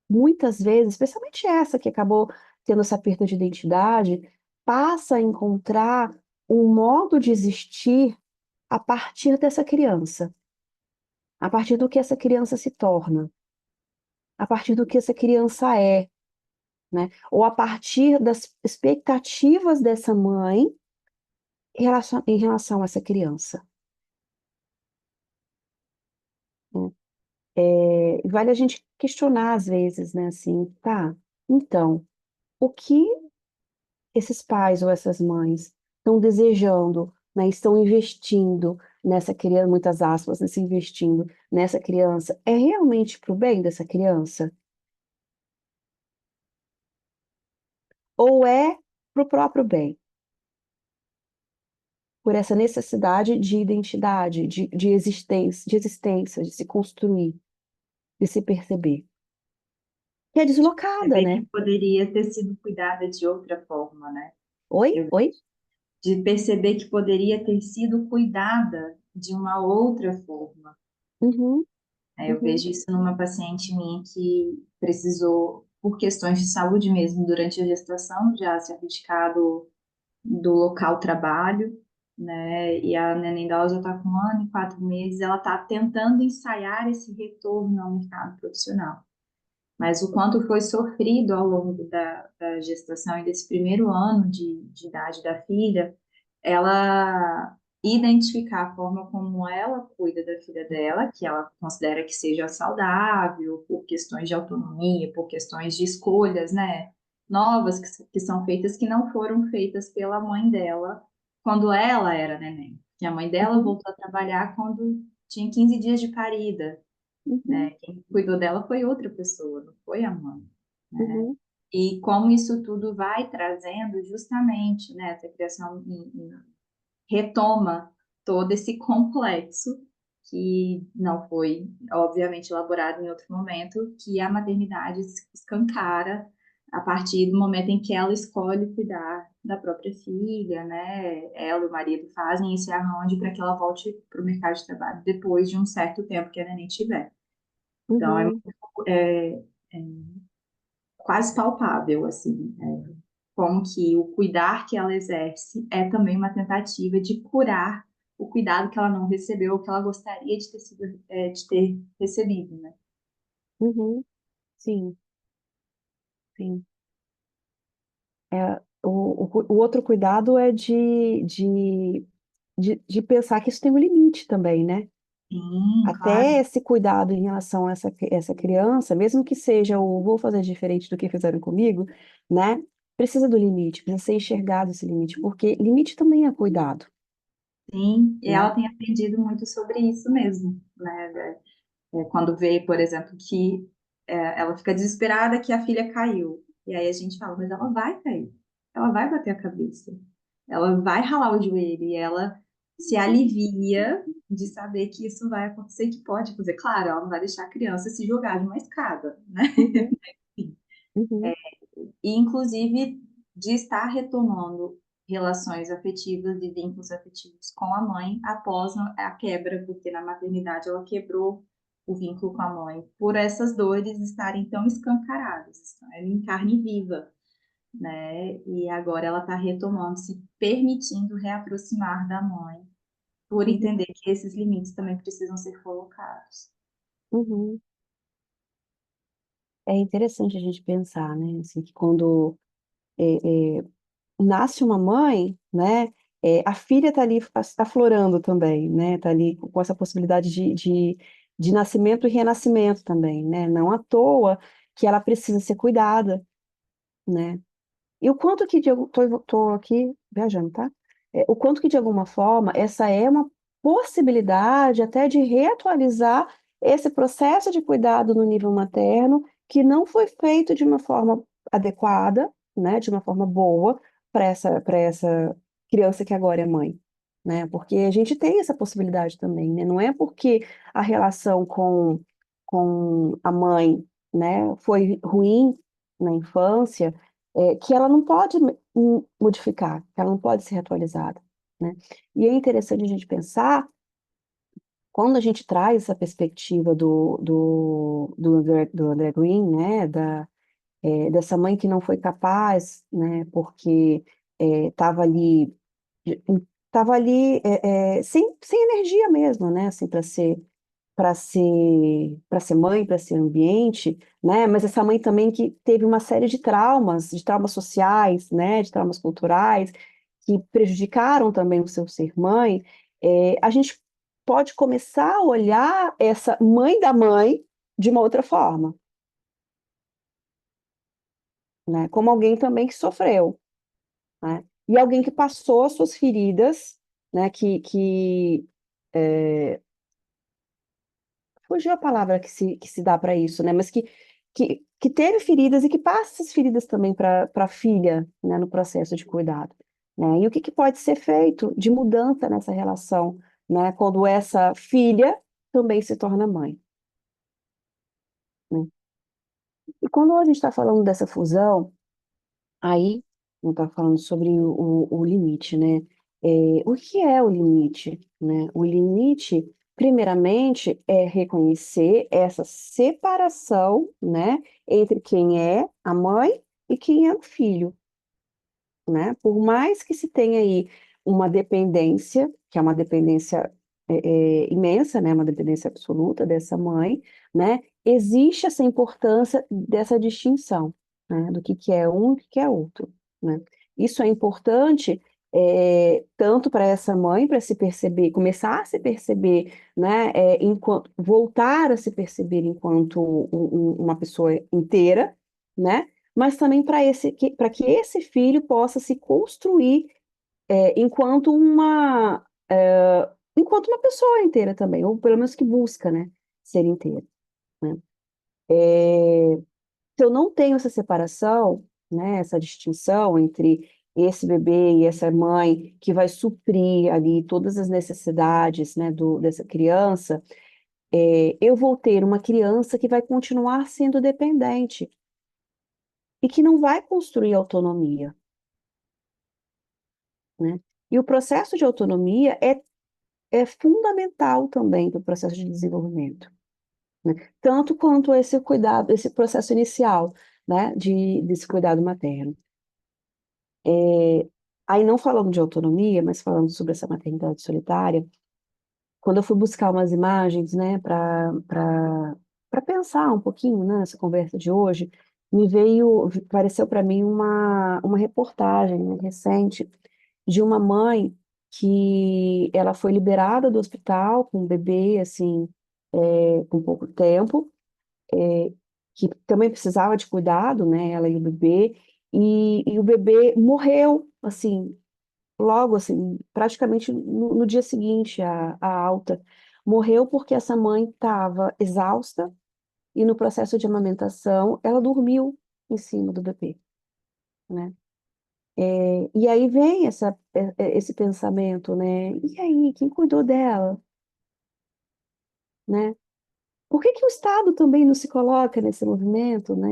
Speaker 1: muitas vezes, especialmente essa que acabou tendo essa perda de identidade, passa a encontrar um modo de existir a partir dessa criança, a partir do que essa criança se torna, a partir do que essa criança é, né? Ou a partir das expectativas dessa mãe em relação a essa criança, né? Vale a gente questionar às vezes, né? Assim, tá, então, o que esses pais ou essas mães estão desejando, né? Estão investindo nessa criança, muitas aspas, nesse investindo nessa criança, é realmente para o bem dessa criança? Ou é para o próprio bem? Por essa necessidade de identidade, de existência, de se construir, de se perceber. Que é deslocada,
Speaker 4: Perceber
Speaker 1: né?
Speaker 4: que poderia ter sido cuidada de outra forma, né?
Speaker 1: Oi?
Speaker 4: Eu-
Speaker 1: Oi?
Speaker 4: de perceber que poderia ter sido cuidada de uma outra forma.
Speaker 1: Uhum,
Speaker 4: Eu
Speaker 1: uhum,
Speaker 4: vejo isso numa paciente minha que precisou por questões de saúde mesmo durante a gestação, já se abdicado do local trabalho, né? E a neném dela já está com 1 ano e 4 meses, ela está tentando ensaiar esse retorno ao mercado profissional. Mas o quanto foi sofrido ao longo da gestação e desse primeiro ano de idade da filha, ela identificar a forma como ela cuida da filha dela, que ela considera que seja saudável, por questões de autonomia, por questões de escolhas, né, novas que são feitas, que não foram feitas pela mãe dela quando ela era neném. Que a mãe dela
Speaker 1: Uhum,
Speaker 4: voltou a trabalhar quando tinha 15 dias de parida,
Speaker 1: uhum,
Speaker 4: né? Quem cuidou dela foi outra pessoa, não foi a mãe, né?
Speaker 1: uhum,
Speaker 4: E como isso tudo vai trazendo justamente, né, essa criação retoma todo esse complexo que não foi, obviamente, elaborado em outro momento, que a maternidade escancara a partir do momento em que ela escolhe cuidar da própria filha, né? Ela e o marido fazem esse arranjo para que ela volte para o mercado de trabalho depois de um certo tempo que a neném tiver. Então,
Speaker 1: uhum,
Speaker 4: é quase palpável, assim, como que o cuidar que ela exerce é também uma tentativa de curar o cuidado que ela não recebeu, ou que ela gostaria de ter sido, de ter recebido, né?
Speaker 1: uhum. Sim, sim. O outro cuidado é de pensar que isso tem um limite também, né?
Speaker 4: Sim, claro,
Speaker 1: Até esse cuidado em relação a essa criança, mesmo que seja o vou fazer diferente do que fizeram comigo, né? Precisa do limite, precisa ser enxergado esse limite, porque limite também é cuidado,
Speaker 4: sim. E ela
Speaker 1: né?
Speaker 4: tem aprendido muito sobre isso mesmo, né? Quando vê, por exemplo, que ela fica desesperada que a filha caiu. E aí a gente fala, mas ela vai cair. Ela vai bater a cabeça. Ela vai ralar o joelho. E ela se alivia de saber que isso vai acontecer, que pode acontecer. Claro, ela não vai deixar a criança se jogar de uma escada, né?
Speaker 1: Uhum, uhum,
Speaker 4: E, inclusive, de estar retomando relações afetivas e vínculos afetivos com a mãe após a quebra, porque na maternidade ela quebrou o vínculo com a mãe, por essas dores estarem tão escancaradas, estão em carne viva, né? E agora ela está retomando, se permitindo reaproximar da mãe, por
Speaker 1: uhum,
Speaker 4: entender que esses limites também precisam ser colocados.
Speaker 1: uhum. É interessante a gente pensar, né? Assim, que quando nasce uma mãe, né? A filha está ali aflorando também, né? Está ali com essa possibilidade de nascimento e renascimento também, né? Não à toa que ela precisa ser cuidada, né? E o quanto que, tô aqui viajando, tá? O quanto que, de alguma forma, essa é uma possibilidade até de reatualizar esse processo de cuidado no nível materno, que não foi feito de uma forma adequada, né? De uma forma boa para essa criança que agora é mãe, né? Porque a gente tem essa possibilidade também, né? Não é porque a relação com a mãe, né, foi ruim na infância, que ela não pode modificar, que ela não pode ser atualizada, né? E é interessante a gente pensar, quando a gente traz essa perspectiva do André Green, né, dessa mãe que não foi capaz, né, porque estava ali, estava ali sem energia mesmo, né, assim, para ser mãe, para ser ambiente, né? Mas essa mãe também que teve uma série de traumas sociais, né? De traumas culturais, que prejudicaram também o seu ser mãe. A gente pode começar a olhar essa mãe da mãe de uma outra forma, né? Como alguém também que sofreu, né? E alguém que passou as suas feridas, né? É, fugiu a palavra que se dá para isso, né? Mas que teve feridas e que passa essas feridas também para a filha, né, no processo de cuidado, né? E o que pode ser feito de mudança nessa relação, né, quando essa filha também se torna mãe, né? E quando a gente está falando dessa fusão, aí não está falando sobre o limite, né? O que é o limite, né? O limite primeiramente, é reconhecer essa separação, né, entre quem é a mãe e quem é o filho, né? Por mais que se tenha aí uma dependência, que é uma dependência imensa, né? Uma dependência absoluta dessa mãe, né? Existe essa importância dessa distinção, né? Do que é um e o que é outro, né? Isso é importante tanto para essa mãe, para se perceber, começar a se perceber, né? Enquanto, voltar a se perceber enquanto uma pessoa inteira, né? Mas também para que esse filho possa se construir enquanto uma pessoa inteira também, ou pelo menos que busca, né, ser inteira, né? Se eu não tenho essa separação, né, essa distinção entre esse bebê e essa mãe que vai suprir ali todas as necessidades, né, dessa criança, eu vou ter uma criança que vai continuar sendo dependente e que não vai construir autonomia, né? E o processo de autonomia é fundamental também para o processo de desenvolvimento, né? Tanto quanto esse cuidado, esse processo inicial, né, desse cuidado materno. Aí não falando de autonomia, mas falando sobre essa maternidade solitária, quando eu fui buscar umas imagens, né, para pensar um pouquinho, né, nessa conversa de hoje, apareceu para mim uma reportagem, né, recente de uma mãe que ela foi liberada do hospital com um bebê, assim, com pouco tempo, que também precisava de cuidado, né, ela e o bebê, e o bebê morreu, assim, logo, assim, praticamente no dia seguinte à alta. Morreu porque essa mãe estava exausta e no processo de amamentação ela dormiu em cima do bebê, né? E aí vem esse pensamento, né? E aí, quem cuidou dela, né? Por que que o Estado também não se coloca nesse movimento, né?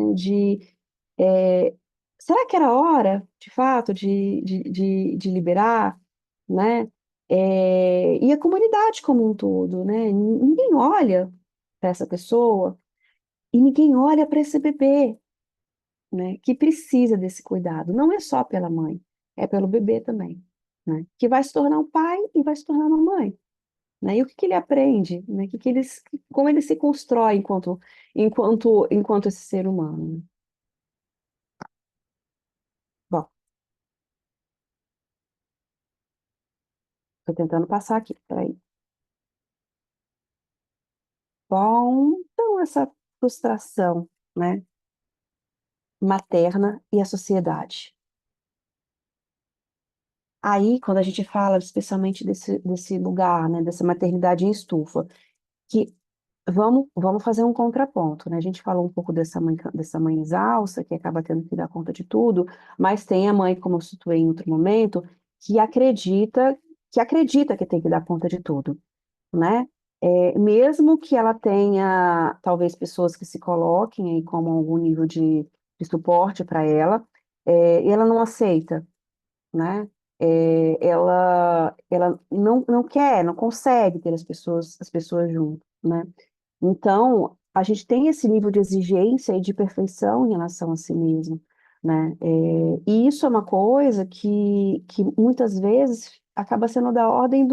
Speaker 1: É, será que era hora, de fato, de liberar, né? E a comunidade como um todo, né? Ninguém olha para essa pessoa e ninguém olha para esse bebê, né? Que precisa desse cuidado. Não é só pela mãe, é pelo bebê também, né? Que vai se tornar um pai e vai se tornar uma mãe, né? E o que que ele aprende, né? Como ele se constrói enquanto esse ser humano, né? Bom, estou tentando passar aqui, peraí. Bom, então essa frustração, né, materna e a sociedade. Aí, quando a gente fala especialmente desse lugar, né, dessa maternidade em estufa, que vamos fazer um contraponto, né? A gente falou um pouco dessa mãe exausta, que acaba tendo que dar conta de tudo, mas tem a mãe, como eu situei em outro momento, que acredita que tem que dar conta de tudo, né? Mesmo que ela tenha, talvez, pessoas que se coloquem aí como algum nível de suporte para ela, e ela não aceita, né? Ela não quer, não consegue ter as pessoas junto, né? Então, a gente tem esse nível de exigência e de perfeição em relação a si mesmo, né? E isso é uma coisa que muitas vezes acaba sendo da ordem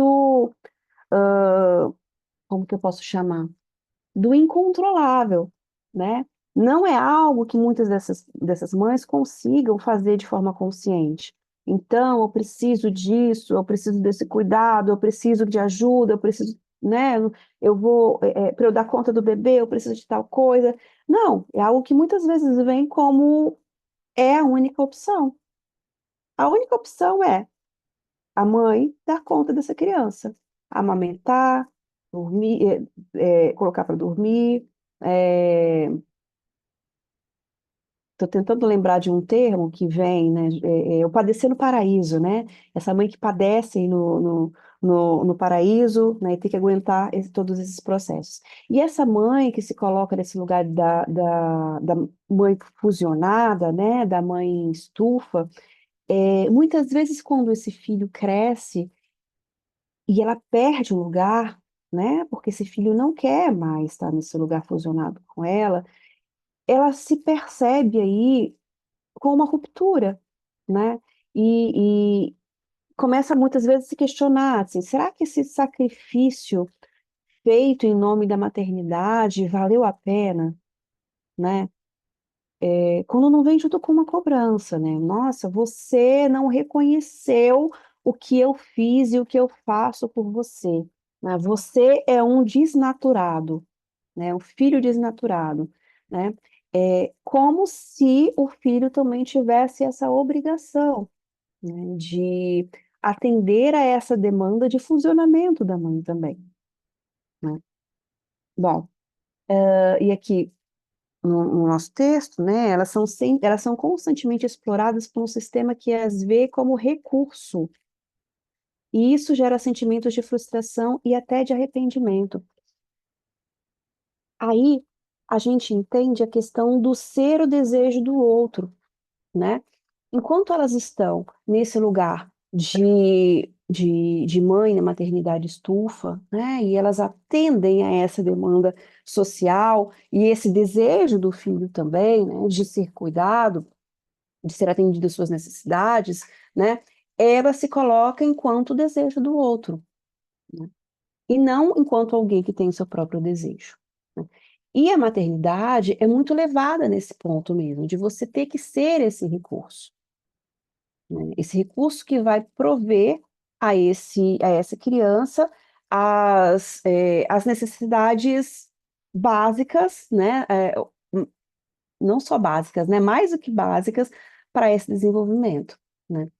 Speaker 1: como que eu posso chamar? Do incontrolável, né? Não é algo que muitas dessas mães consigam fazer de forma consciente. Então, eu preciso disso, eu preciso desse cuidado, eu preciso de ajuda, eu preciso, né? Eu vou, para eu dar conta do bebê, eu preciso de tal coisa. Não, é algo que muitas vezes vem como é a única opção. A única opção é a mãe dar conta dessa criança, amamentar, dormir, colocar para dormir. Estou tentando lembrar de um termo que vem, né? O padecer no paraíso, né? Essa mãe que padece aí no paraíso, né? E tem que aguentar todos esses processos. E essa mãe que se coloca nesse lugar da mãe fusionada, né? Da mãe estufa, muitas vezes quando esse filho cresce e ela perde um lugar, né? Porque esse filho não quer mais estar nesse lugar fusionado com ela se percebe aí com uma ruptura, né? E começa muitas vezes a se questionar, assim, será que esse sacrifício feito em nome da maternidade valeu a pena, né? Quando não vem junto com uma cobrança, né? Nossa, você não reconheceu o que eu fiz e o que eu faço por você, né? Você é um desnaturado, né? Um filho desnaturado, né? É como se o filho também tivesse essa obrigação, né? De atender a essa demanda de fusionamento da mãe também, né? Bom, e aqui no nosso texto, né, elas são constantemente exploradas por um sistema que as vê como recurso, e isso gera sentimentos de frustração e até de arrependimento. Aí a gente entende a questão do ser o desejo do outro, né? Enquanto elas estão nesse lugar de mãe na maternidade estufa, né? E elas atendem a essa demanda social e esse desejo do filho também, né? De ser cuidado, de ser atendido às suas necessidades, né? Ela se coloca enquanto desejo do outro, né? E não enquanto alguém que tem o seu próprio desejo, né? E a maternidade é muito levada nesse ponto mesmo, de você ter que ser esse recurso, né? Esse recurso que vai prover a essa criança as necessidades básicas, né? Não só básicas, né? Mais do que básicas para esse desenvolvimento, né?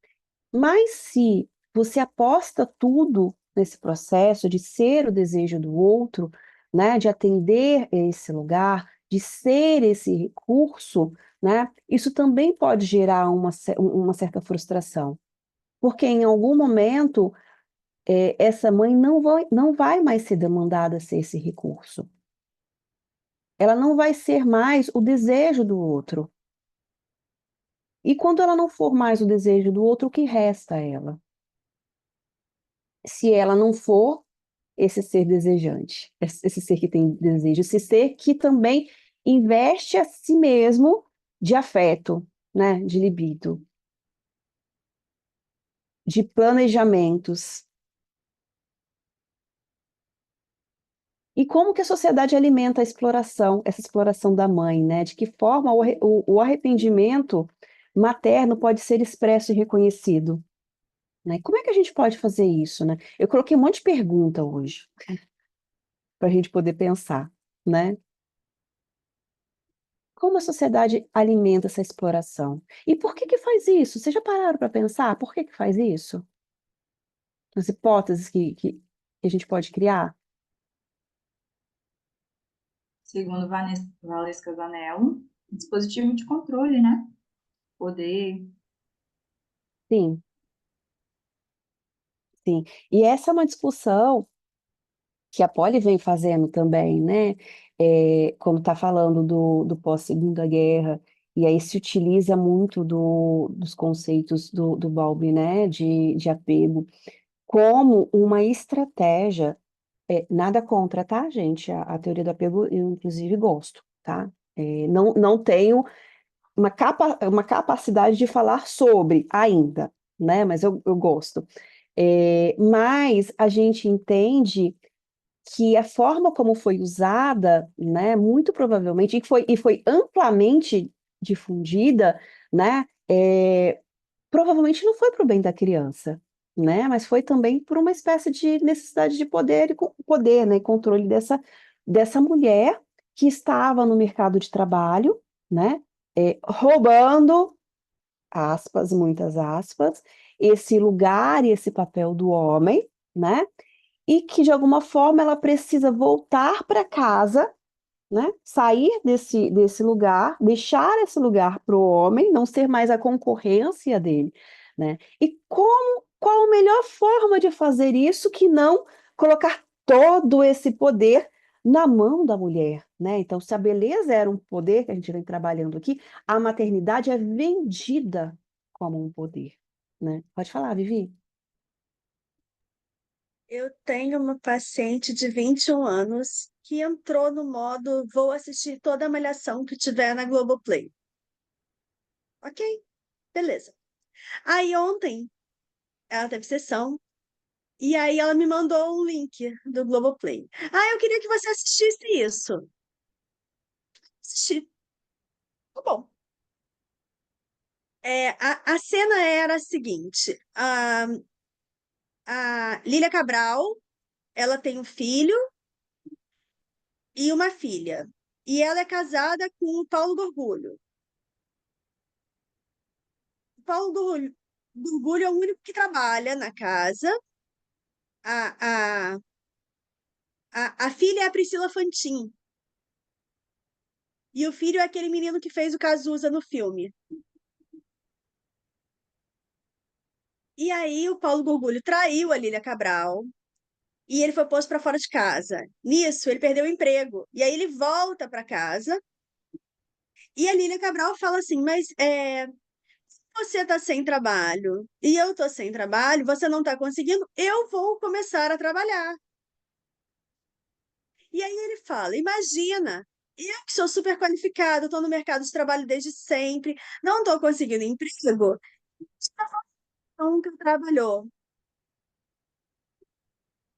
Speaker 1: Mas se você aposta tudo nesse processo de ser o desejo do outro, né, de atender esse lugar, de ser esse recurso, né, isso também pode gerar uma certa frustração, porque em algum momento essa mãe não vai mais ser demandada a ser esse recurso. Ela não vai ser mais o desejo do outro. E quando ela não for mais o desejo do outro, o que resta a ela? Se ela não for esse ser desejante, esse ser que tem desejo, esse ser que também investe a si mesmo de afeto, né, de libido, de planejamentos. E como que a sociedade alimenta a exploração, essa exploração da mãe, né? De que forma o arrependimento materno pode ser expresso e reconhecido, né? Como é que a gente pode fazer isso, né? Eu coloquei um monte de pergunta hoje para a gente poder pensar, né? Como a sociedade alimenta essa exploração? E por que que faz isso? Vocês já pararam para pensar por que que faz isso? As hipóteses que a gente pode criar?
Speaker 4: Segundo Valesca Zanello, dispositivo de controle, né? Poder.
Speaker 1: Sim, sim. E essa é uma discussão que a Polly vem fazendo também, né? Quando está falando do pós-Segunda Guerra, e aí se utiliza muito dos conceitos do Bowlby, né? De apego, como uma estratégia. Nada contra, tá, gente? A teoria do apego eu, inclusive, gosto, tá? Não tenho uma capacidade de falar sobre ainda, né? Mas eu gosto. Mas a gente entende que a forma como foi usada, né, muito provavelmente, e foi amplamente difundida, né, provavelmente não foi para o bem da criança, né, mas foi também por uma espécie de necessidade de poder, poder, né, e controle dessa mulher que estava no mercado de trabalho, né, roubando, aspas, muitas aspas, esse lugar e esse papel do homem, né, e que de alguma forma ela precisa voltar para casa, né? Sair desse lugar, deixar esse lugar para o homem, não ser mais a concorrência dele, né? E qual a melhor forma de fazer isso que não colocar todo esse poder na mão da mulher, né? Então, se a beleza era um poder que a gente vem trabalhando aqui, a maternidade é vendida como um poder, né? Pode falar, Vivi.
Speaker 2: Eu tenho uma paciente de 21 anos que entrou no modo vou assistir toda a Malhação que tiver na Globoplay. Ok, beleza. Aí ontem ela teve sessão e aí ela me mandou um link do Globoplay. Ah, eu queria que você assistisse isso. Assisti. Tá bom. A cena era a seguinte: a Lília Cabral, ela tem um filho e uma filha. E ela é casada com o Paulo Gorgulho. O Paulo Gorgulho é o único que trabalha na casa. A, a, a filha é a Priscila Fantin. E o filho é aquele menino que fez o Cazuza no filme. E aí o Paulo Gorgulho traiu a Lília Cabral e ele foi posto para fora de casa. Nisso, ele perdeu o emprego. E aí ele volta para casa e a Lília Cabral fala assim: Mas você está sem trabalho e eu estou sem trabalho, você não está conseguindo, eu vou começar a trabalhar. E aí ele fala: Imagina, eu que sou super qualificado, estou no mercado de trabalho desde sempre, não estou conseguindo emprego, nunca trabalhou.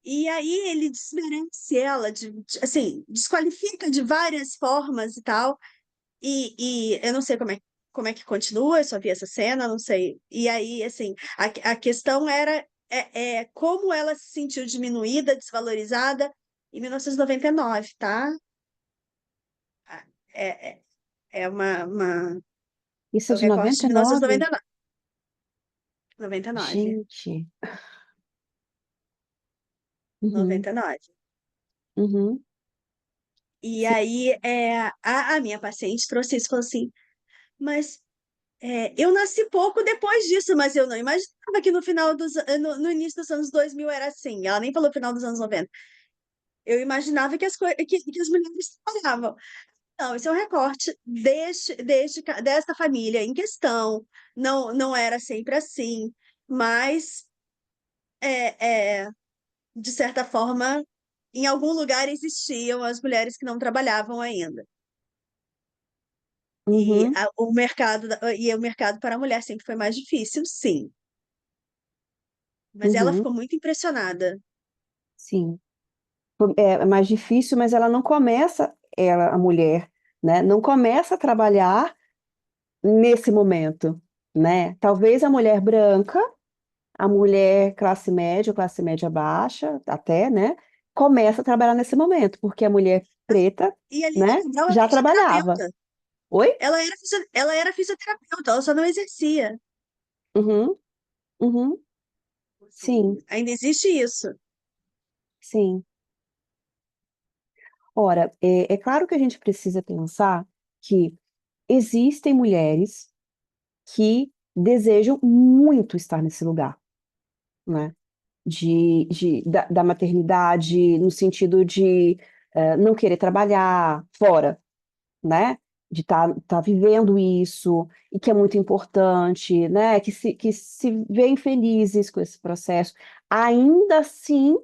Speaker 2: E aí ele desmerece ela, assim, desqualifica de várias formas e tal. E eu não sei como é que continua, eu só vi essa cena, não sei. E aí, assim, a questão era como ela se sentiu diminuída, desvalorizada em 1999, tá? É, é, é
Speaker 1: Isso
Speaker 2: é
Speaker 1: é
Speaker 2: o
Speaker 1: de
Speaker 2: recorte de
Speaker 1: 99?
Speaker 2: 1999. 99.
Speaker 1: Gente. Uhum,
Speaker 2: 99.
Speaker 1: uhum,
Speaker 2: E
Speaker 1: sim,
Speaker 2: aí a minha paciente trouxe isso e falou assim, mas eu nasci pouco depois disso, mas eu não imaginava que no final no início dos anos 2000 era assim. Ela nem falou final dos anos 90. Eu imaginava que as mulheres trabalhavam. Não, esse é um recorte desta família em questão. Não, não era sempre assim, mas é, é, de certa forma, em algum lugar existiam as mulheres que não trabalhavam ainda.
Speaker 1: uhum,
Speaker 2: E o mercado para a mulher sempre foi mais difícil, sim. Mas ela
Speaker 1: uhum,
Speaker 2: ficou muito impressionada.
Speaker 1: sim. É mais difícil, mas ela não começa, a mulher, né? Não começa a trabalhar nesse momento, né? Talvez a mulher branca, a mulher classe média baixa, até, né? Começa a trabalhar nesse momento, porque a mulher preta,
Speaker 2: E a Lília
Speaker 1: né?
Speaker 2: Cabral era
Speaker 1: Já trabalhava.
Speaker 2: fisioterapeuta.
Speaker 1: Oi?
Speaker 2: Ela era fisioterapeuta, ela só não exercia.
Speaker 1: Uhum, uhum, sim,
Speaker 2: Ainda existe isso.
Speaker 1: sim. Ora, é claro que a gente precisa pensar que existem mulheres que desejam muito estar nesse lugar, né? Da maternidade, no sentido de não querer trabalhar fora, né? De estar vivendo isso, e que é muito importante, né? Que se veem felizes com esse processo. Ainda assim,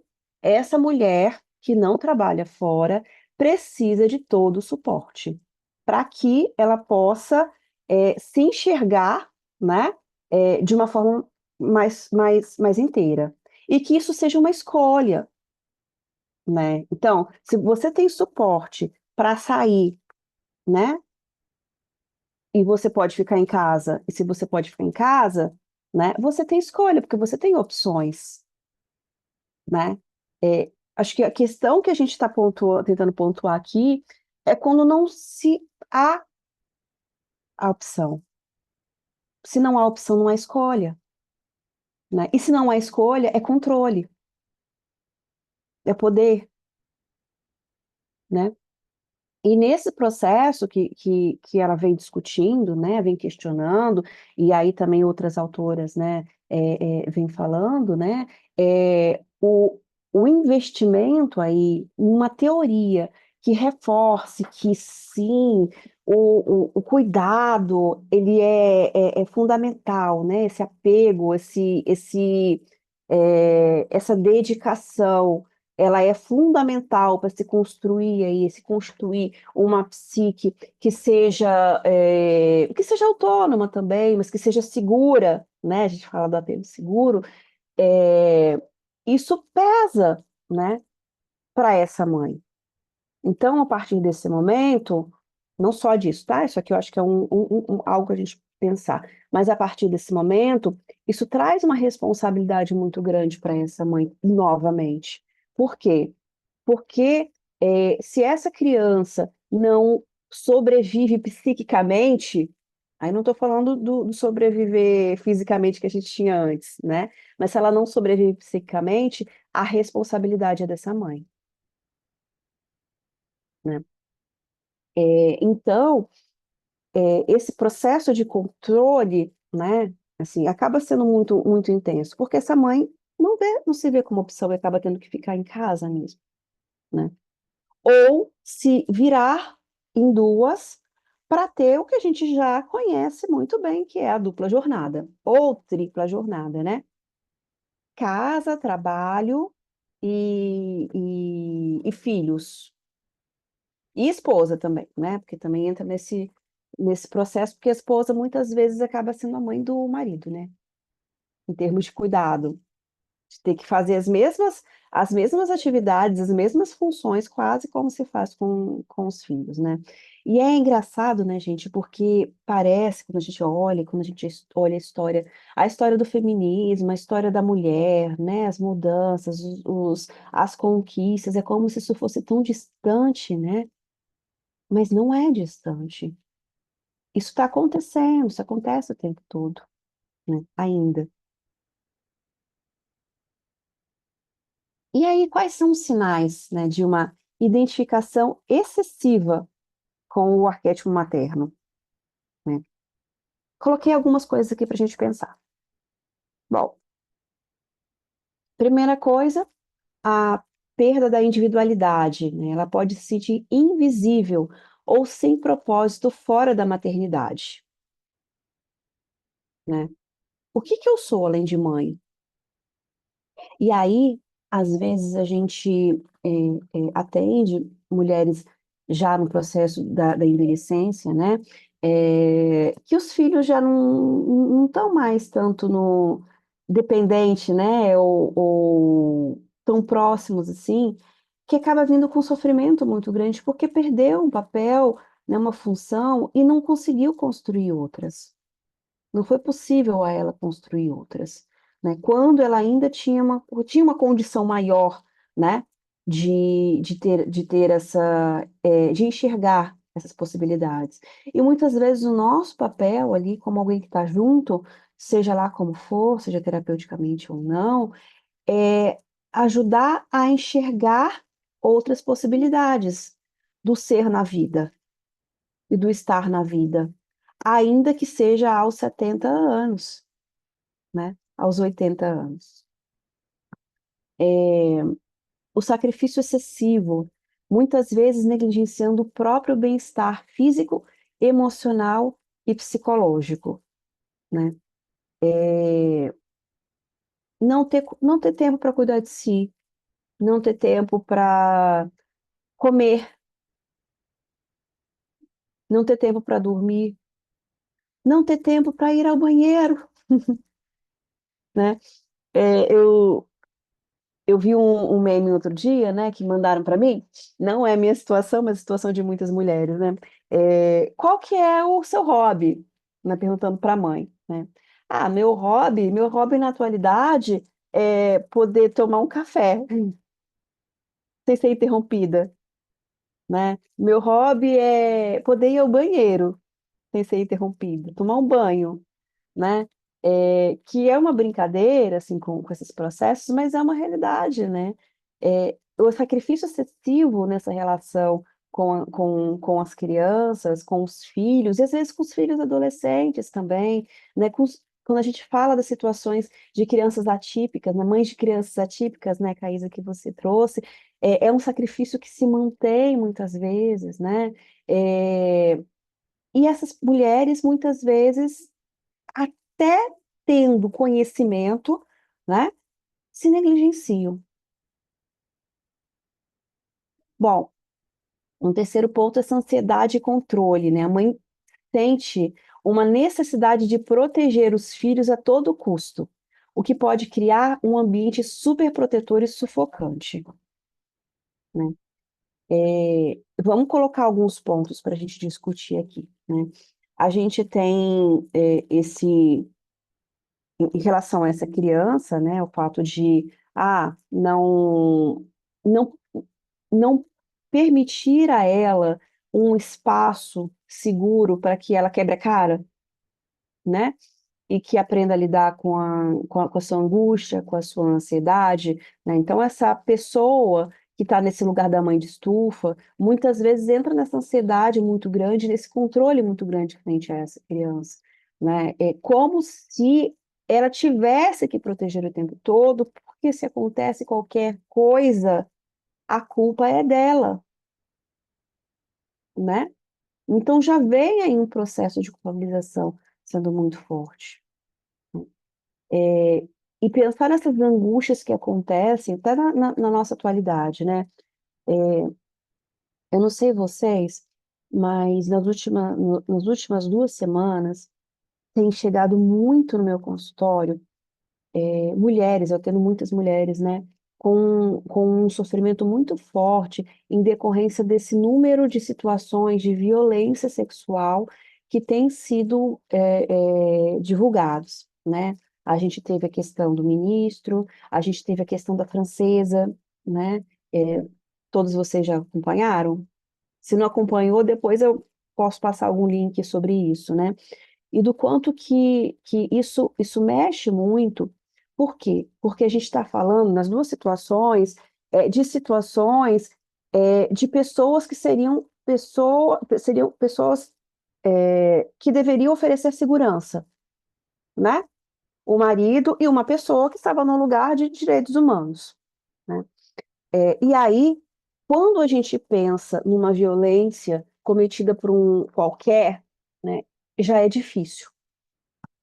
Speaker 1: essa mulher que não trabalha fora precisa de todo o suporte para que ela possa se enxergar, né? De uma forma mais inteira. E que isso seja uma escolha, né? Então, se você tem suporte para sair, né? E você pode ficar em casa, e se você pode ficar em casa, né, você tem escolha, porque você tem opções, né? Acho que a questão que a gente está tentando pontuar aqui é quando não se há a opção. Se não há opção, não há escolha, né? E se não há escolha, é controle, é poder, né? E nesse processo que ela vem discutindo, né, vem questionando, e aí também outras autoras, né, vem falando, né, o investimento aí, uma teoria que reforce que sim, o cuidado, ele é fundamental, né, esse apego, esse essa dedicação, ela é fundamental para se construir aí, se constituir uma psique que seja autônoma também, mas que seja segura, né? A gente fala do apego seguro, é, isso pesa, né, para essa mãe. Então, a partir desse momento, não só disso, tá? Isso aqui eu acho que é algo que a gente pensar, mas a partir desse momento, isso traz uma responsabilidade muito grande para essa mãe, novamente. Por quê? Porque se essa criança não sobrevive psiquicamente, aí não estou falando do sobreviver fisicamente que a gente tinha antes, né? Mas se ela não sobrevive psiquicamente, a responsabilidade é dessa mãe, né? Então, esse processo de controle, né, assim, acaba sendo muito, muito intenso, porque essa mãe não se vê como opção e acaba tendo que ficar em casa mesmo, né? Ou se virar em duas para ter o que a gente já conhece muito bem, que é a dupla jornada, ou tripla jornada, né? Casa, trabalho e filhos. E esposa também, né? Porque também entra nesse processo, porque a esposa muitas vezes acaba sendo a mãe do marido, né? Em termos de cuidado, de ter que fazer as mesmas atividades, as mesmas funções, quase como se faz com os filhos, né? E é engraçado, né, gente, porque parece, quando a gente olha a história do feminismo, a história da mulher, né, as mudanças, as conquistas, é como se isso fosse tão distante, né? Mas não é distante. Isso está acontecendo, isso acontece o tempo todo, né? Ainda. E aí, quais são os sinais, né, de uma identificação excessiva com o arquétipo materno, né? Coloquei algumas coisas aqui para a gente pensar. Bom, primeira coisa, a perda da individualidade, né? Ela pode se sentir invisível ou sem propósito fora da maternidade, né? O que que eu sou além de mãe? E aí, às vezes, a gente atende mulheres já no processo da envelhecência, né? Que os filhos já não estão mais tanto no dependente, né? Ou tão próximos assim, que acaba vindo com um sofrimento muito grande porque perdeu um papel, né, uma função e não conseguiu construir outras. Não foi possível a ela construir outras, né? Quando ela ainda tinha uma condição maior, né? De ter de enxergar essas possibilidades. E muitas vezes o nosso papel ali, como alguém que está junto, seja lá como for, seja terapeuticamente ou não, é ajudar a enxergar outras possibilidades do ser na vida e do estar na vida, ainda que seja aos 70 anos, né? Aos 80 anos. O sacrifício excessivo, muitas vezes negligenciando o próprio bem-estar físico, emocional e psicológico, né? Não ter tempo para cuidar de si, não ter tempo para comer, não ter tempo para dormir, não ter tempo para ir ao banheiro, né? É, eu, Eu vi um meme outro dia, né, que mandaram para mim. Não é a minha situação, mas a situação de muitas mulheres, né? Qual que é o seu hobby? Né, perguntando para a mãe, né? Ah, meu hobby na atualidade é poder tomar um café sem ser interrompida, né? Meu hobby é poder ir ao banheiro sem ser interrompida, tomar um banho, né? Que é uma brincadeira, assim, com esses processos, mas é uma realidade, né? O sacrifício excessivo nessa relação com as crianças, com os filhos, e às vezes com os filhos adolescentes também, né? Quando a gente fala das situações de crianças atípicas, né? Mães de crianças atípicas, né, Caísa, que você trouxe, é um sacrifício que se mantém muitas vezes, né? É, e essas mulheres, muitas vezes, até tendo conhecimento, né? se negligenciam. Bom, um terceiro ponto é essa ansiedade e controle, né? A mãe sente uma necessidade de proteger os filhos a todo custo, o que pode criar um ambiente superprotetor e sufocante, né? Vamos colocar alguns pontos para a gente discutir aqui, né? A gente tem em relação a essa criança, né, o fato de não não permitir a ela um espaço seguro para que ela quebre a cara, né? E que aprenda a lidar com a sua angústia, com a sua ansiedade, né? Então, essa pessoa que está nesse lugar da mãe de estufa, muitas vezes entra nessa ansiedade muito grande, nesse controle muito grande frente a essa criança, né? É como se ela tivesse que proteger o tempo todo, porque se acontece qualquer coisa, a culpa é dela, né? Então já vem aí um processo de culpabilização sendo muito forte. É, e pensar nessas angústias que acontecem até na nossa atualidade, né? Eu não sei vocês, mas nas últimas 2 semanas tem chegado muito no meu consultório mulheres, eu tendo muitas mulheres, né, com um sofrimento muito forte em decorrência desse número de situações de violência sexual que têm sido divulgados, né? A gente teve a questão do ministro, a gente teve a questão da francesa, né? É, todos vocês já acompanharam? Se não acompanhou, depois eu posso passar algum link sobre isso, né? E do quanto que isso mexe muito. Por quê? Porque a gente está falando, nas duas situações, de situações de pessoas que seriam pessoas que deveriam oferecer segurança, né? O marido e uma pessoa que estava num lugar de direitos humanos, né? E aí, quando a gente pensa numa violência cometida por um qualquer, né, já é difícil.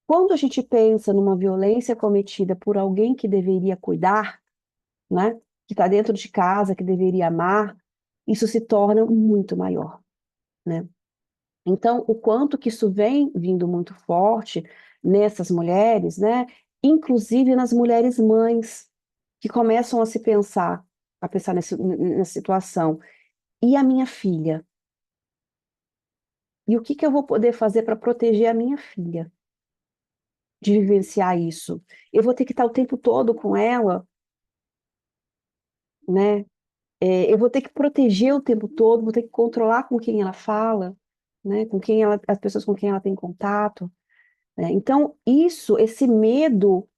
Speaker 1: Quando a gente pensa numa violência cometida por alguém que deveria cuidar, né, que está dentro de casa, que deveria amar, isso se torna muito maior, né? Então, o quanto que isso vem vindo muito forte nessas mulheres, né, inclusive nas mulheres mães, que começam a pensar nessa situação. E a minha filha? E o que que eu vou poder fazer para proteger a minha filha de vivenciar isso? Eu vou ter que estar o tempo todo com ela, né? Eu vou ter que proteger o tempo todo, vou ter que controlar com quem ela fala, né? As pessoas com quem ela tem contato, né? Então, esse medo,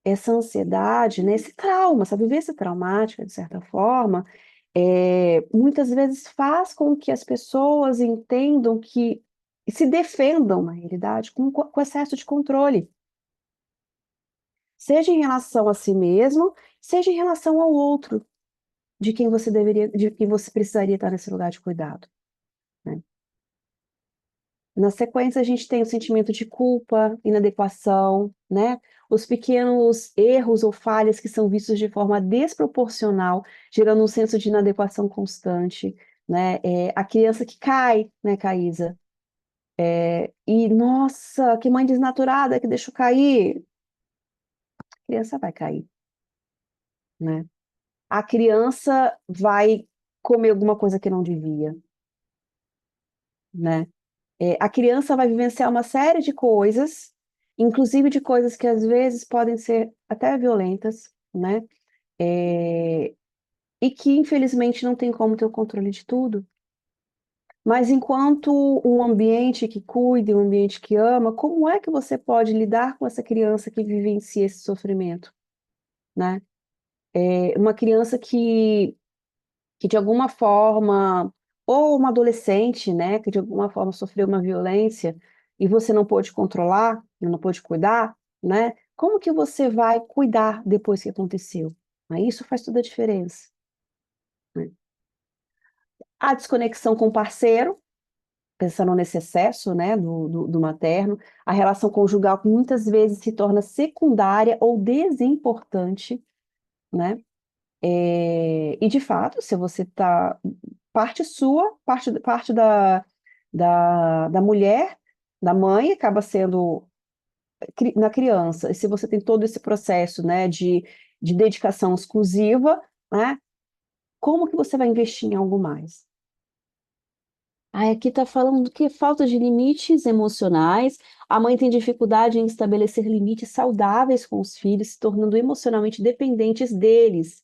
Speaker 1: essa ansiedade, né? Esse trauma, essa vivência traumática, de certa forma, muitas vezes faz com que as pessoas entendam que se defendam, na realidade, com excesso de controle, seja em relação a si mesmo, seja em relação ao outro, de quem você precisaria estar nesse lugar de cuidado, né? Na sequência, a gente tem o sentimento de culpa, inadequação, né? Os pequenos erros ou falhas que são vistos de forma desproporcional, gerando um senso de inadequação constante, né? A criança que cai, né, Caísa? E, nossa, que mãe desnaturada que deixou cair. A criança vai cair, né? A criança vai comer alguma coisa que não devia, né? A criança vai vivenciar uma série de coisas, inclusive de coisas que às vezes podem ser até violentas, né? É, e que infelizmente não tem como ter o controle de tudo. Mas enquanto um ambiente que cuida, um ambiente que ama, como é que você pode lidar com essa criança que vivencia esse sofrimento, né? Uma criança que de alguma forma, ou uma adolescente, né, que de alguma forma sofreu uma violência e você não pôde controlar, não pôde cuidar, né? Como que você vai cuidar depois que aconteceu? Né? Isso faz toda a diferença, né? A desconexão com o parceiro, pensando nesse excesso, né, do materno, a relação conjugal que muitas vezes se torna secundária ou desimportante, né? E de fato, se você está parte sua, parte da mulher, da mãe, acaba sendo na criança. E se você tem todo esse processo, né, de dedicação exclusiva, né, como que você vai investir em algo mais? Ah, aqui está falando que falta de limites emocionais. A mãe tem dificuldade em estabelecer limites saudáveis com os filhos, se tornando emocionalmente dependentes deles,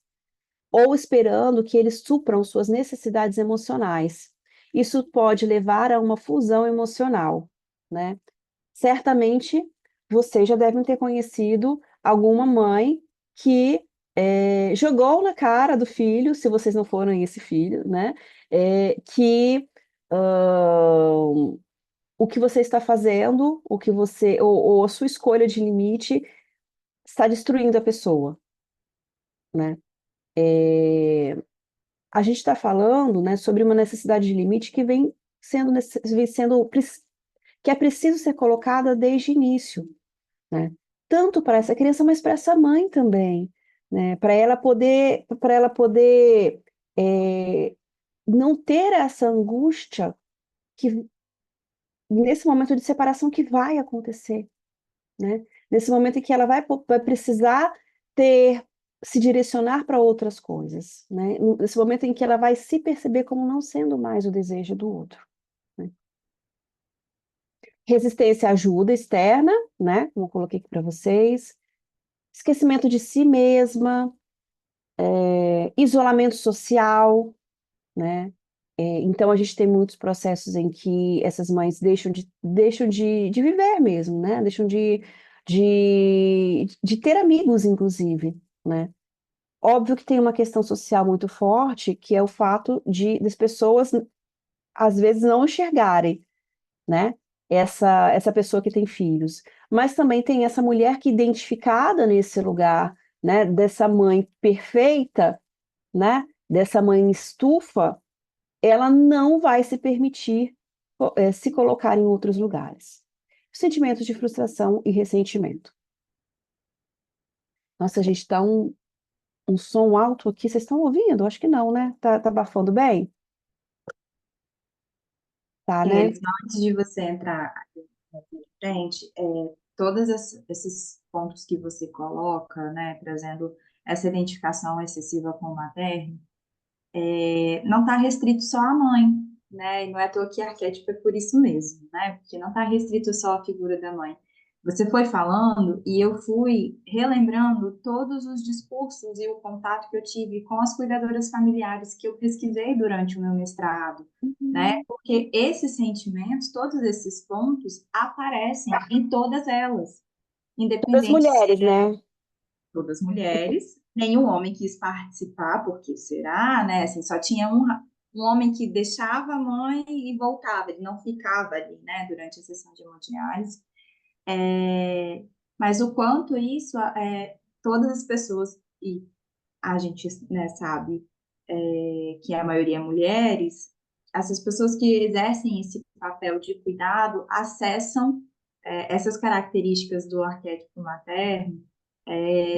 Speaker 1: ou esperando que eles supram suas necessidades emocionais. Isso pode levar a uma fusão emocional, né? Certamente vocês já devem ter conhecido alguma mãe que jogou na cara do filho, se vocês não foram esse filho, né? Que o que você está fazendo, ou a sua escolha de limite está destruindo a pessoa, né? A gente está falando, né, sobre uma necessidade de limite que que é preciso ser colocada desde o início, né? Tanto para essa criança, mas para essa mãe também, né? Para ela poder é, não ter essa angústia que nesse momento de separação que vai acontecer, né? Nesse momento em que ela vai precisar se direcionar para outras coisas, né? Nesse momento em que ela vai se perceber como não sendo mais o desejo do outro, né? Resistência à ajuda externa, né? Como eu coloquei aqui para vocês. Esquecimento de si mesma, isolamento social, né? Então a gente tem muitos processos em que essas mães deixam de viver mesmo, né? Deixam de ter amigos, inclusive, né? Óbvio que tem uma questão social muito forte, que é o fato das pessoas, às vezes, não enxergarem, né? Essa pessoa que tem filhos. Mas também tem essa mulher que, identificada nesse lugar, né? Dessa mãe perfeita, né? Dessa mãe estufa, ela não vai se permitir se colocar em outros lugares. Sentimentos de frustração e ressentimento. Nossa, gente, está um som alto aqui. Vocês estão ouvindo? Acho que não, né? Tá abafando bem? Tá, né?
Speaker 4: Só antes de você entrar aqui na frente, todos esses pontos que você coloca, né, trazendo essa identificação excessiva com o materno, não está restrito só à mãe, né? E não é à toa que arquétipo é por isso mesmo, né? Porque não está restrito só à figura da mãe. Você foi falando e eu fui relembrando todos os discursos e o contato que eu tive com as cuidadoras familiares que eu pesquisei durante o meu mestrado, né?
Speaker 1: Uhum.
Speaker 4: Porque esses sentimentos, todos esses pontos aparecem em todas elas,
Speaker 1: Das
Speaker 4: independente se
Speaker 1: mulheres, né?
Speaker 4: todas mulheres, nenhum homem quis participar, porque será, né? Assim, só tinha um homem que deixava a mãe e voltava, ele não ficava ali, né, durante a sessão de hemodiálise. Mas o quanto isso, todas as pessoas, e a gente, né, sabe, que a maioria é mulheres, essas pessoas que exercem esse papel de cuidado acessam essas características do arquétipo materno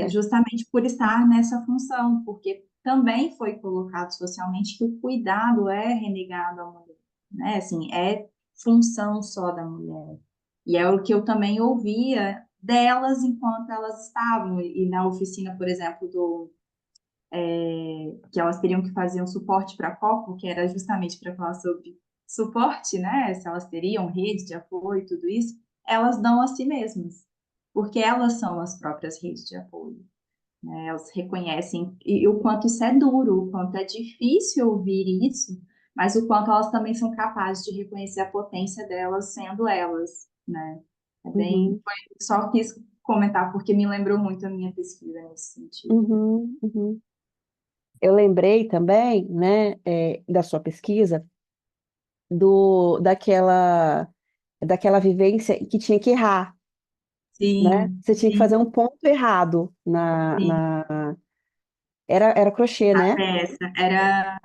Speaker 4: justamente por estar nessa função, porque também foi colocado socialmente que o cuidado é renegado à mulher, né? Assim, é função só da mulher. E é o que eu também ouvia delas enquanto elas estavam, e na oficina, por exemplo, que elas teriam que fazer um suporte para a Copo, que era justamente para falar sobre suporte, né? Se elas teriam rede de apoio e tudo isso, elas dão a si mesmas, porque elas são as próprias redes de apoio, né? Elas reconhecem e o quanto isso é duro, o quanto é difícil ouvir isso, mas o quanto elas também são capazes de reconhecer a potência delas sendo elas, né?
Speaker 1: Uhum,
Speaker 4: Só quis comentar porque me lembrou muito a minha pesquisa nesse sentido.
Speaker 1: uhum, uhum. Eu lembrei também, né, da sua pesquisa, daquela vivência que tinha que errar, né?
Speaker 4: Sim,
Speaker 1: Você tinha que fazer
Speaker 4: sim.
Speaker 1: um ponto errado
Speaker 4: Sim,
Speaker 1: era crochê,
Speaker 4: a
Speaker 1: né?
Speaker 4: peça era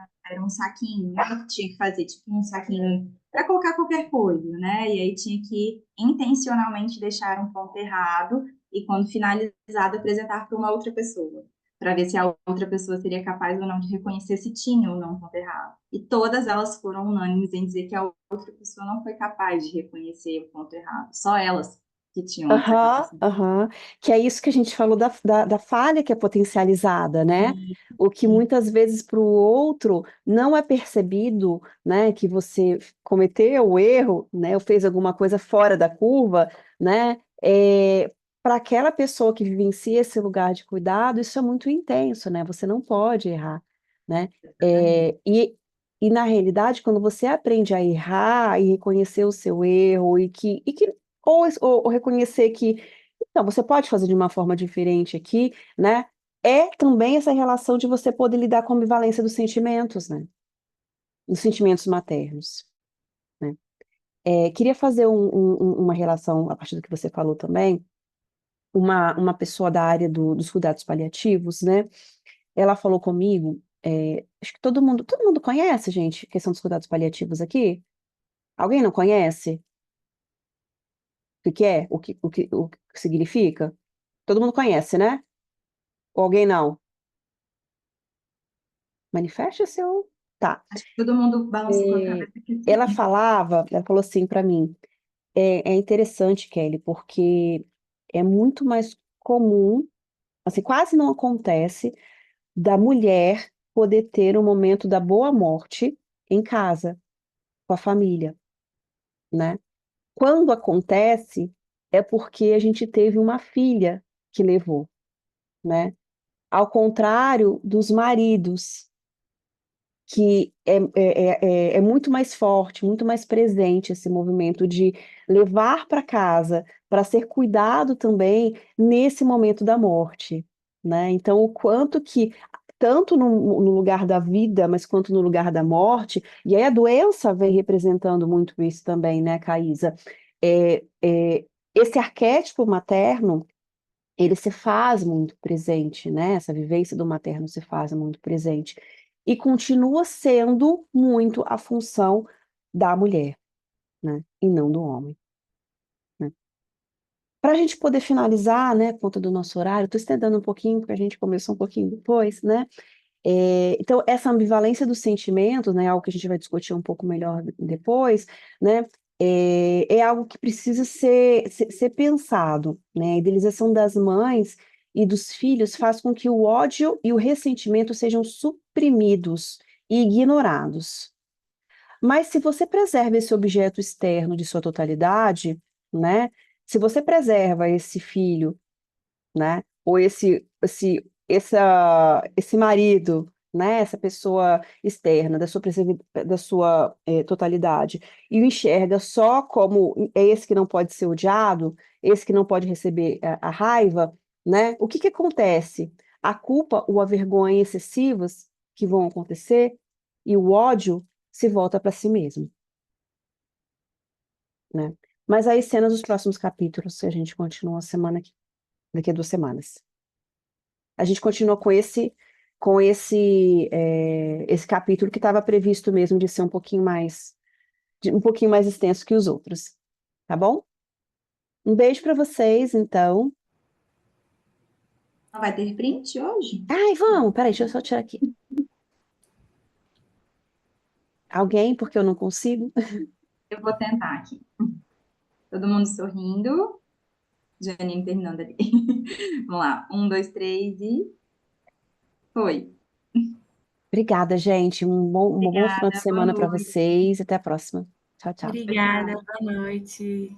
Speaker 4: um saquinho, né, que tinha que fazer, tipo um saquinho para colocar qualquer coisa, né? E aí tinha que intencionalmente deixar um ponto errado e quando finalizado apresentar para uma outra pessoa. para ver se a outra pessoa seria capaz ou não de reconhecer se tinha ou não um ponto errado. E todas elas foram unânimes em dizer que a outra pessoa não foi capaz de reconhecer o ponto errado, só elas que tinham essa
Speaker 1: Aham,
Speaker 4: capacidade.
Speaker 1: aham. Que é isso que a gente falou da falha que é potencializada, né? O que muitas vezes para o outro não é percebido, né? Que você cometeu o erro, né? Ou fez alguma coisa fora da curva, né? Para aquela pessoa que vivencia esse lugar de cuidado, isso é muito intenso, né? Você não pode errar, né? E na realidade, quando você aprende a errar e reconhecer o seu erro e que ou reconhecer que, então, você pode fazer de uma forma diferente aqui, né? É também essa relação de você poder lidar com a ambivalência dos sentimentos, né? Dos sentimentos maternos, né? Queria fazer uma relação, a partir do que você falou também, uma pessoa da área dos cuidados paliativos, né? Ela falou comigo, acho que todo mundo conhece, gente, a questão dos cuidados paliativos aqui? Alguém não conhece? O que é? O que significa? Todo mundo conhece, né? Ou alguém não? Manifeste seu. Tá.
Speaker 4: Acho que todo mundo balançou com a
Speaker 1: É,
Speaker 4: cabeça que sim.
Speaker 1: ela falou assim para mim, é interessante, Kelly, porque é muito mais comum, assim, quase não acontece, da mulher poder ter um momento da boa morte em casa, com a família, né? Quando acontece, é porque a gente teve uma filha que levou, né? Ao contrário dos maridos, que é muito mais forte, muito mais presente esse movimento de levar para casa, para ser cuidado também nesse momento da morte, né? Então, o quanto que, tanto no lugar da vida, mas quanto no lugar da morte, e aí a doença vem representando muito isso também, né, Caísa? Esse arquétipo materno, ele se faz muito presente, né? Essa vivência do materno se faz muito presente. E continua sendo muito a função da mulher, né? E não do homem, né? Para a gente poder finalizar, né, por conta do nosso horário, estou estendendo um pouquinho, porque a gente começou um pouquinho depois, né? Então, essa ambivalência dos sentimentos, né, algo que a gente vai discutir um pouco melhor depois, né, é algo que precisa ser pensado, né? A idealização das mães e dos filhos faz com que o ódio e o ressentimento sejam suprimidos e ignorados. Mas se você preserva esse objeto externo de sua totalidade, né, se você preserva esse filho, né? Ou esse marido, né? Essa pessoa externa da sua totalidade e o enxerga só como é esse que não pode ser odiado, esse que não pode receber a raiva, né? O que que acontece? A culpa ou a vergonha excessivas que vão acontecer e o ódio se volta para si mesmo, né? Mas aí cenas dos próximos capítulos, a gente continua daqui a 2 semanas. A gente continua com esse capítulo que estava previsto mesmo de ser um pouquinho mais extenso que os outros, tá bom? Um beijo para vocês, então.
Speaker 4: Não vai ter print hoje?
Speaker 1: Ai, vamos, peraí, deixa eu só tirar aqui. Alguém, porque eu não consigo.
Speaker 4: Eu vou tentar aqui. Todo mundo sorrindo. Janine terminando ali. Vamos lá. 1, 2, 3 e foi.
Speaker 1: Obrigada, gente. Um bom final de
Speaker 4: Obrigada, boa
Speaker 1: semana para
Speaker 4: noite.
Speaker 1: vocês. Até a próxima. Tchau, tchau.
Speaker 4: Tchau, tchau.
Speaker 7: Obrigada, boa noite.